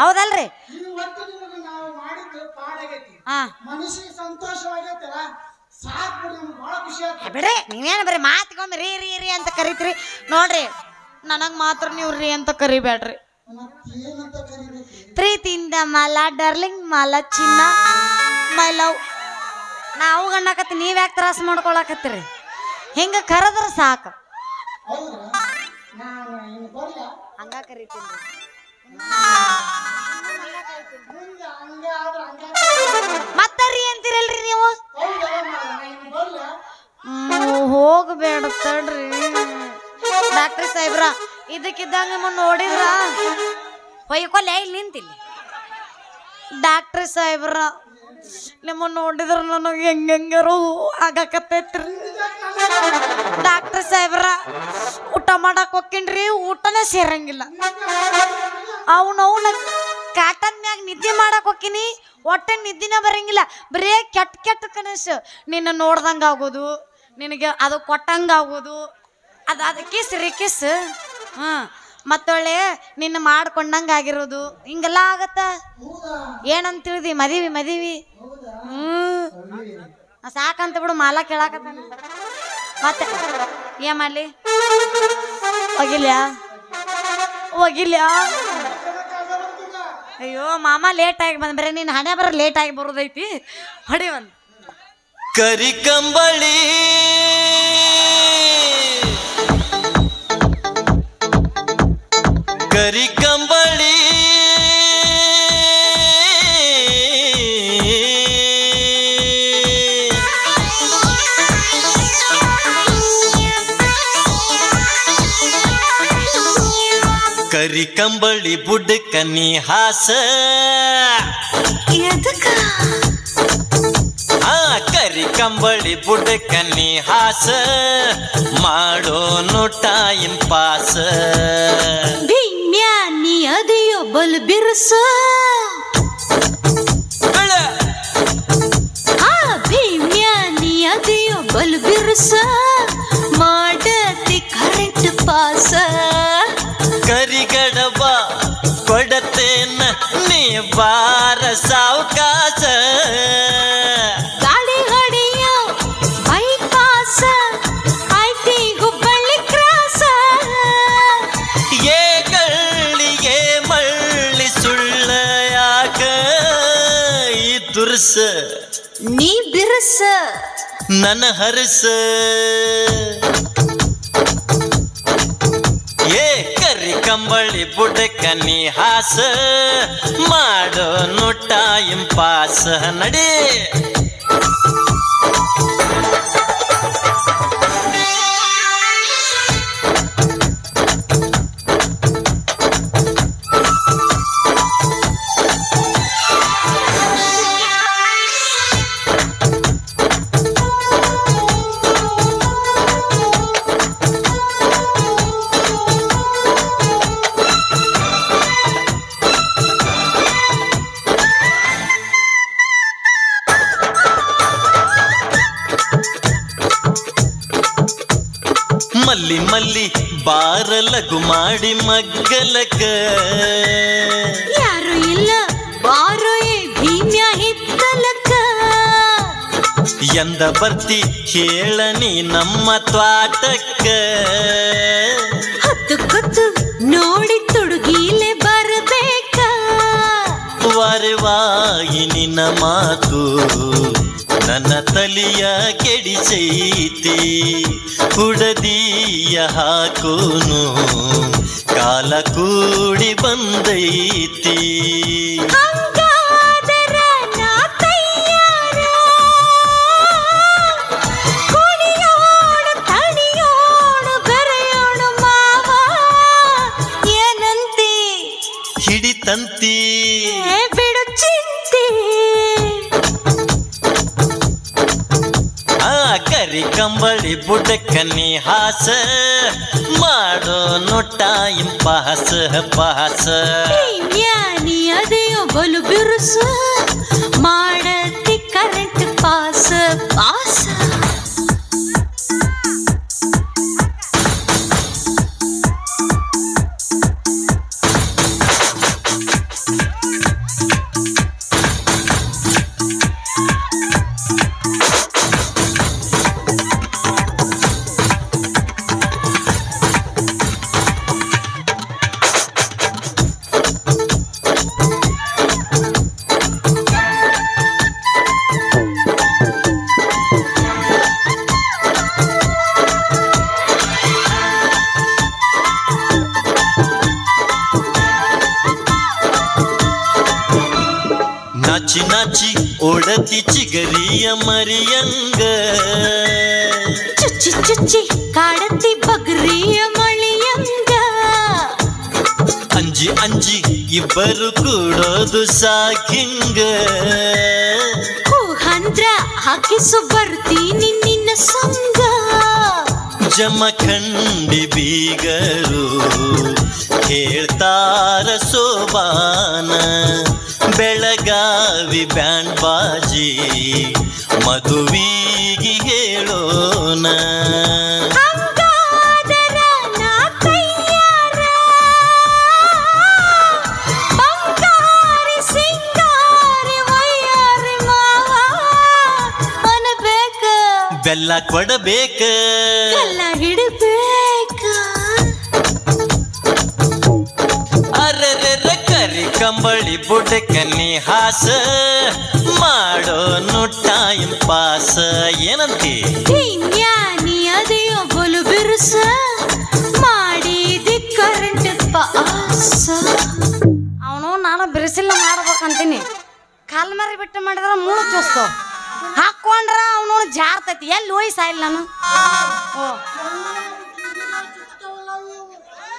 ಹೌದಲ್ರಿ ಬಿಡ್ರಿ ನೀವೇನು ಬರೀ ಮಾತಿಗೊಮ್ಮೆ ರೀ ಅಂತ ಕರಿತೀರಿ ನೋಡ್ರಿ ನನಗ್ ಮಾತ್ರ ನೀವು ರೀ ಅಂತ ಕರಿಬೇಡ್ರಿ ಪ್ರೀತಿಯಿಂದ ಮಾಲ ಡಾರ್ಲಿಂಗ್ ಮಾಲ ಚಿನ್ನ ಮೈ ಲವ್ ನಾವು ಗಣ್ಣಾಕತ್ತಿ ನೀವ್ ಯಾಕೆ ತ್ರಾಸ ಮಾಡ್ಕೊಳಕತ್ತೀರಿ ಹಿಂಗ ಕರೆದ್ರ ಸಾಕು ಹಂಗ ಕರಿತೀನಿ ಮತ್ತರಿ ಅಂತೀರಲ್ರಿ ನೀವು ಹೋಗ್ಬೇಡ ತಡ್ರಿ ಡಾಕ್ಟರ್ ಸಾಹೇಬ್ರ ಇದಕ್ಕಿದ್ದಂಗ ನಿಮ್ಮನ್ನ ನೋಡಿದ್ರ ಹೊಯ್ಕೊಲ್ಲ ಇಲ್ಲಿ ನಿಂತಿಲ್ಲಿ ಡಾಕ್ಟರ್ ಸಾಹೇಬ್ರ ನಿಮ್ಮನ್ನ ನೋಡಿದ್ರ ನನಗೆ ಹೆಂಗಾರು ಆಗಾಕತ್ತೈತ್ರಿ ಡಾಕ್ಟರ್ ಸಾಹೇಬ್ರ ಊಟ ಮಾಡಕ್ ಹೋಗ್ತೀನ್ರಿ ಊಟನೇ ಸೇರಂಗಿಲ್ಲ ಅವನ ಕಾಟನ್ ಮ್ಯಾಗ ನಿದ್ದೆ ಮಾಡಕ್ ಹೋಗ್ತೀನಿ ಒಟ್ಟೆ ನಿದ್ದಿನ ಬರಂಗಿಲ್ಲ ಬರೇ ಕೆಟ್ಟ ಕನಸು ನಿನ್ನ ನೋಡ್ದಂಗ ಆಗೋದು ನಿನಗೆ ಅದು ಕೊಟ್ಟಂಗ ಆಗೋದು ಅದು ಕಿಸ್ ಮತ್ತೊಳ್ಳೆ ನಿನ್ನ ಮಾಡ್ಕೊಂಡಂಗ ಆಗಿರೋದು ಹಿಂಗೆಲ್ಲ ಆಗತ್ತ ಏನಂತ ತಿಳಿದಿ ಮದಿವಿ ಸಾಕಂತ ಬಿಡು ಮಾಲ ಕೇಳಾಕತ್ತಾನ ಮತ್ತೆ ಏನ್ ಮಾಡ್ಲಿ ಹೋಗಿಲ್ಯಾ ಅಯ್ಯೋ ಮಾಮ ಲೇಟ್ ಆಗಿ ಬಂದ ಬರೀ ನೀನ್ ಹಣೆ ಬರ ಲೇಟ್ ಆಗಿ ಬರೋದೈತಿ ಹೊಡಿ ಒಂದು ಕರಿಕಂಬಳಿ ಕರಿಕಂಬಳಿ ಕರಿಕಂಬಳಿ ಬುಡ್ಕನಿ ಹಾಸ ಕರಿಕಂಬಳಿ ಬುಡ್ಕನಿ ಹಾಸ ಮಾಡೋನು ಟೈಮ್ ಪಾಸ್ ಭೀಮ್ಯಾನಿ ಅದಿಯೋ ಬಲ್ ಬಿರ್ಸ ಭೀಮ್ಯಾನಿ ಅದಿಯೋ ಬಲ್ ಬಿರ್ಸ ಮಾಡತಿ ಕರೆಂಟ್ ಪಾಸ ಕರಿಗಡಬ ಕೊಡತೇನ ನೀ ಬಾರ ಸಾವಕಾಸ ಗಾಡಿ ಹೊಡೆಯೋ ಬೈಪಾಸ ಐತಿ ಹುಬ್ಬಳ್ಳಿ ಕ್ರಾಸ ಏ ಗಳ್ಳಿಗೆ ಮಳ್ಳಿ ಸುಳ್ಳ ಯಾಕ ಈ ದುರ್ಸ ನೀ ಬಿರ್ಸ ನನ್ನ ಹರಸ ಏ ಕರಿ ಕಂಬಳಿ ಬುಡಕ ನೀ ಹಾಸ ಮಾಡೋ ನೋಟ ಇಂಪಾಸ ನಡಿ ಮಲ್ಲಿ ಮಲ್ಲಿ ಬಾರ ಲಘು ಮಾಡಿ ಮಗ್ಗಲಕ ಯಾರು ಇಲ್ಲ ಬಾರೋ ಭೀಮ್ಯ ಹಿತ್ತಲಕ ಎಂದ ಬರ್ತಿ ಹೇಳ ನೀ ನಮ್ಮ ತ್ವಾಟಕ್ಕ ಹತ್ತು ಗೊತ್ತು ನೋಡಿ ತುಡುಗಿಲೆ ಬರಬೇಕ ವರವಾಗಿ ನಿನ್ನ ಮಾತು ನನ್ನ ತಲಿಯ ಕೆಡಿಸೈತಿ ಕುಡದಿಯ ಹಾಕೋನು ಕಾಲ ಕೂಡಿ ಬಂದೈತಿ ಹಂಗಾದರ ನಾ ತಯ್ಯಾರ ಕುಣಿಯೋಣ ತಣಿಯೋಣ ಬೆರೆಯೋಣ ಮಾವ ಏನಂತಿ ಹಿಡಿತಂತಿ ಬಿಡು ಚಿಂತಿ ಕರಿ ಕಂಬಳಿ ಬುಡಕ ನೀ ಹಾಸ ಮಾಡೋ ನೋಟ ಇಂಪಾಸ ಪಾಸ ನೀ ಅದೇಯೋ ಬಲು ಬಿರುಸ ಮಾಡತಿ ಕರೆಂಟ್ ಪಾಸ ಪಾಸ ನಾಚಿ ನಾಚಿ ಓಡತಿ ಚಿಗರಿಯ ಮರಿಯಂಗ ಚುಚ್ಚಿ ಚುಚ್ಚಿ ಕಾಡತಿ ಬಗ್ರಿಯ ಮಳಿಯಂಗ ಅಂಜಿ ಅಂಜಿ ಇಬ್ಬರು ಕೂಡೋದು ಸಾಕಿಂಗ ಹೂಹಂದ್ರ ಹಾಕಿಸು ಬರ್ತೀನಿ ನಿನ್ನ ಸಂಗ ಜಮಖಂಡಿ ಬೀಗರು ಹೇಳ್ತಾರ ಸೋಬಾನ ಬೆಳಗಾವಿ ಬ್ಯಾಂಡ್ ಬಾಜಿ ಮದುವಿಗೆ ಹೇಳೋಣ ಹಂಗಾದರ ನಾ ತಯ್ಯಾರ ಬಂಗಾರಿ ಸಿಂಗಾರಿ ವಯ್ಯಾರಿ ಮಾವ ಅನಬೇಕ ಬೆಲ್ಲ ಕೊಡಬೇಕ ಎಲ್ಲ ಹಿಡಬೇಕ ಅರೆರೆರ ಕರಿ ಕಂಬಳಿ ಬುಡಕ ನೀ ಹಾಸ ಮಾಡೋ ನೋಟ ಇಂಪಾಸ ಏನಂತಿ ನೀ ಅದೇಯೋ ಬಲು ಬಿರುಸ ಮಾಡಿದಿ ಕರೆಂಟ್ ಪಾಸ ಅವನು ನಾನು ಬಿರುಸಿಲ್ಲ ಮಾಡ್ಬೇಕಂತೀನಿ ಕಾಲ್ ಮರಿ ಬಿಟ್ಟು ಮಾಡಿದ್ರೆ ಮೂಳು ಚೂಸ್ತಾವ ಹಾಕೊಂಡ್ರ ಅವನು ಜಾರ್ತೈತಿ ಎಲ್ಲಿ ಹೋಯ್ ಸಾಯಿಲ್ಲ ನಾನು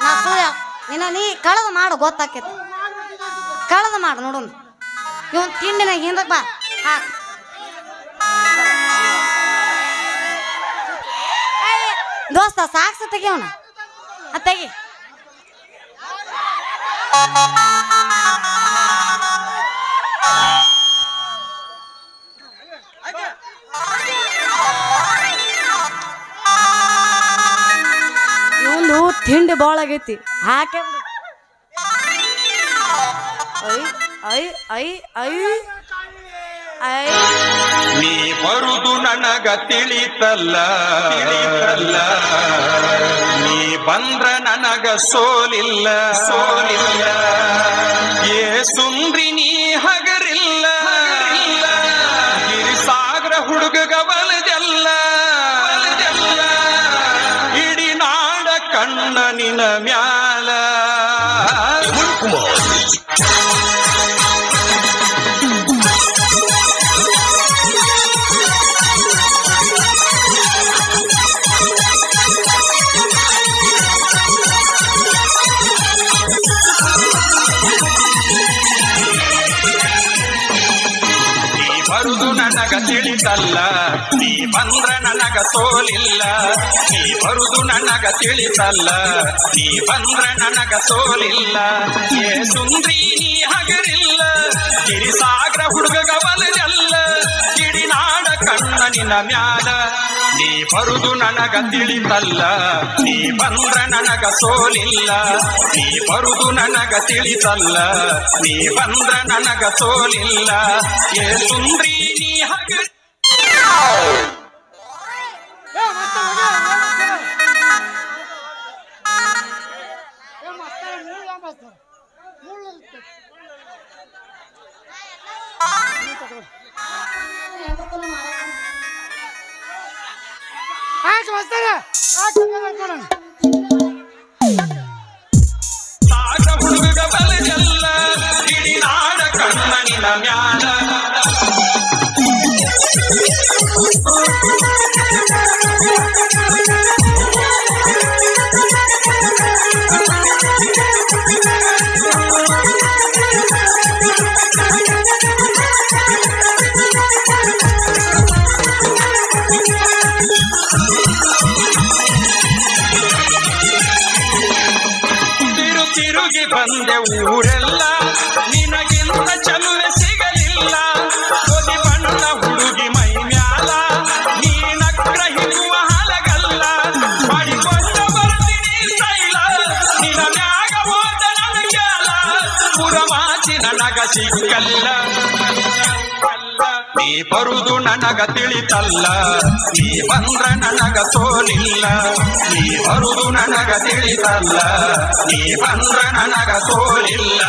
ನಾ ಸೂರ್ಯ ಇನ್ನ ನೀ ಕಳೆದ ಮಾಡು ಗೊತ್ತಾಕೈತಿ ಕಳೆದ ಮಾಡು ನೋಡೋಣ ಇವನ್ ತಿಂಡಿನಾಗ ಹಿಂದಕ್ಕೆ ಬಾ ಹಾಕ್ ದೋಸ್ತ ಸಾಕ್ಸ ತೆಗಿಯವನ ತೆಗಿ ಇವಂದು ತಿಂಡಿ ಬಾಳ ಆಗೈತಿ ಹಾಕೆ ಐ ಐ ಐ ಐ ನೀ ಬರುದು ನನಗ ತಿಳಿತಲ್ಲ ತಿಳಿತಲ್ಲ ನೀ ಬಂದ್ರ ನನಗ ಸೋಲಿಲ್ಲ ಸೋಲಿಲ್ಲ ಏ ಸುಂದ್ರಿ ನೀ ಹಗರಿಲ್ಲ ಗಿರಿಸಾಗರ ಹುಡುಗ ಮ್ಯಾಲ ಬರುದು ನನಗ ತಿಳಿತಲ್ಲ ನೀ ಬಂದ್ರ ನನಗ ಸೋಲಿಲ್ಲ ನೀ ಬರುದು ನನಗ ತಿಳಿತಲ್ಲ ನೀ ಬಂದ್ರ ನನಗ ಸೋಲಿಲ್ಲ ಏ ಸುಂದ್ರಿ ನೀ ಹಗರಿಲ್ಲ ಗಿರಿಸಾಗ್ರ ಹುಡುಗ ಬಲಜಲ್ಲ ಗಿಡಿನಾಡ ಕಣ್ಣ ನಿನ್ನ ಮ್ಯಾಲ ನೀ ಬರುದು ನನಗ ತಿಳಿತಲ್ಲ ನೀ ಬಂದ್ರ ನನಗ ಸೋಲಿಲ್ಲ ನೀ ಬರುದು ನನಗ ತಿಳಿತಲ್ಲ ನೀ ಬಂದ್ರ ನನಗ ಸೋಲಿಲ್ಲ ಏ ಸುಂದ್ರಿ ನೀ ಹಗರಿ ಸಾಗ ಹುಡುಗ ಬಲಜಲ್ಲ ಗಿಡಿನಾಡ ಕಣ್ಣನಿನ ಮ್ಯಾಲ ತಿರುಗಿ ಬಂದೆ ಊರೆಲ್ಲ ನಿನಗಿಂತ ಚಲುವೆ ಸಿಗಲಿಲ್ಲ ಒದಿ ಬಣ್ಣ ಹುಡುಗಿ ಮೈ ಮ್ಯಾಲ ನೀನಕ್ರ ಹಿಡುವ ಹಲಗಲ್ಲ ಮಾಡಿಕೊಂಡ ಬರ್ತೀನಿ ಸೈಲ ನಿನ ಮ್ಯಾಗ ಹೋದ ನನಗ್ಯಾಲ ಪುರಮಾಚಿ ನನಗ ಸಿಕ್ಕಲ್ಲ ನೀ ಬರುದು ನನಗ ತಿಳಿತಲ್ಲ ನೀ ಬಂದ್ರ ನನಗ ಸೋಲಿಲ್ಲ ನೀ ಬರುದು ನನಗ ತಿಳಿತಲ್ಲ ನೀ ಬಂದ್ರ ನನಗ ಸೋಲಿಲ್ಲ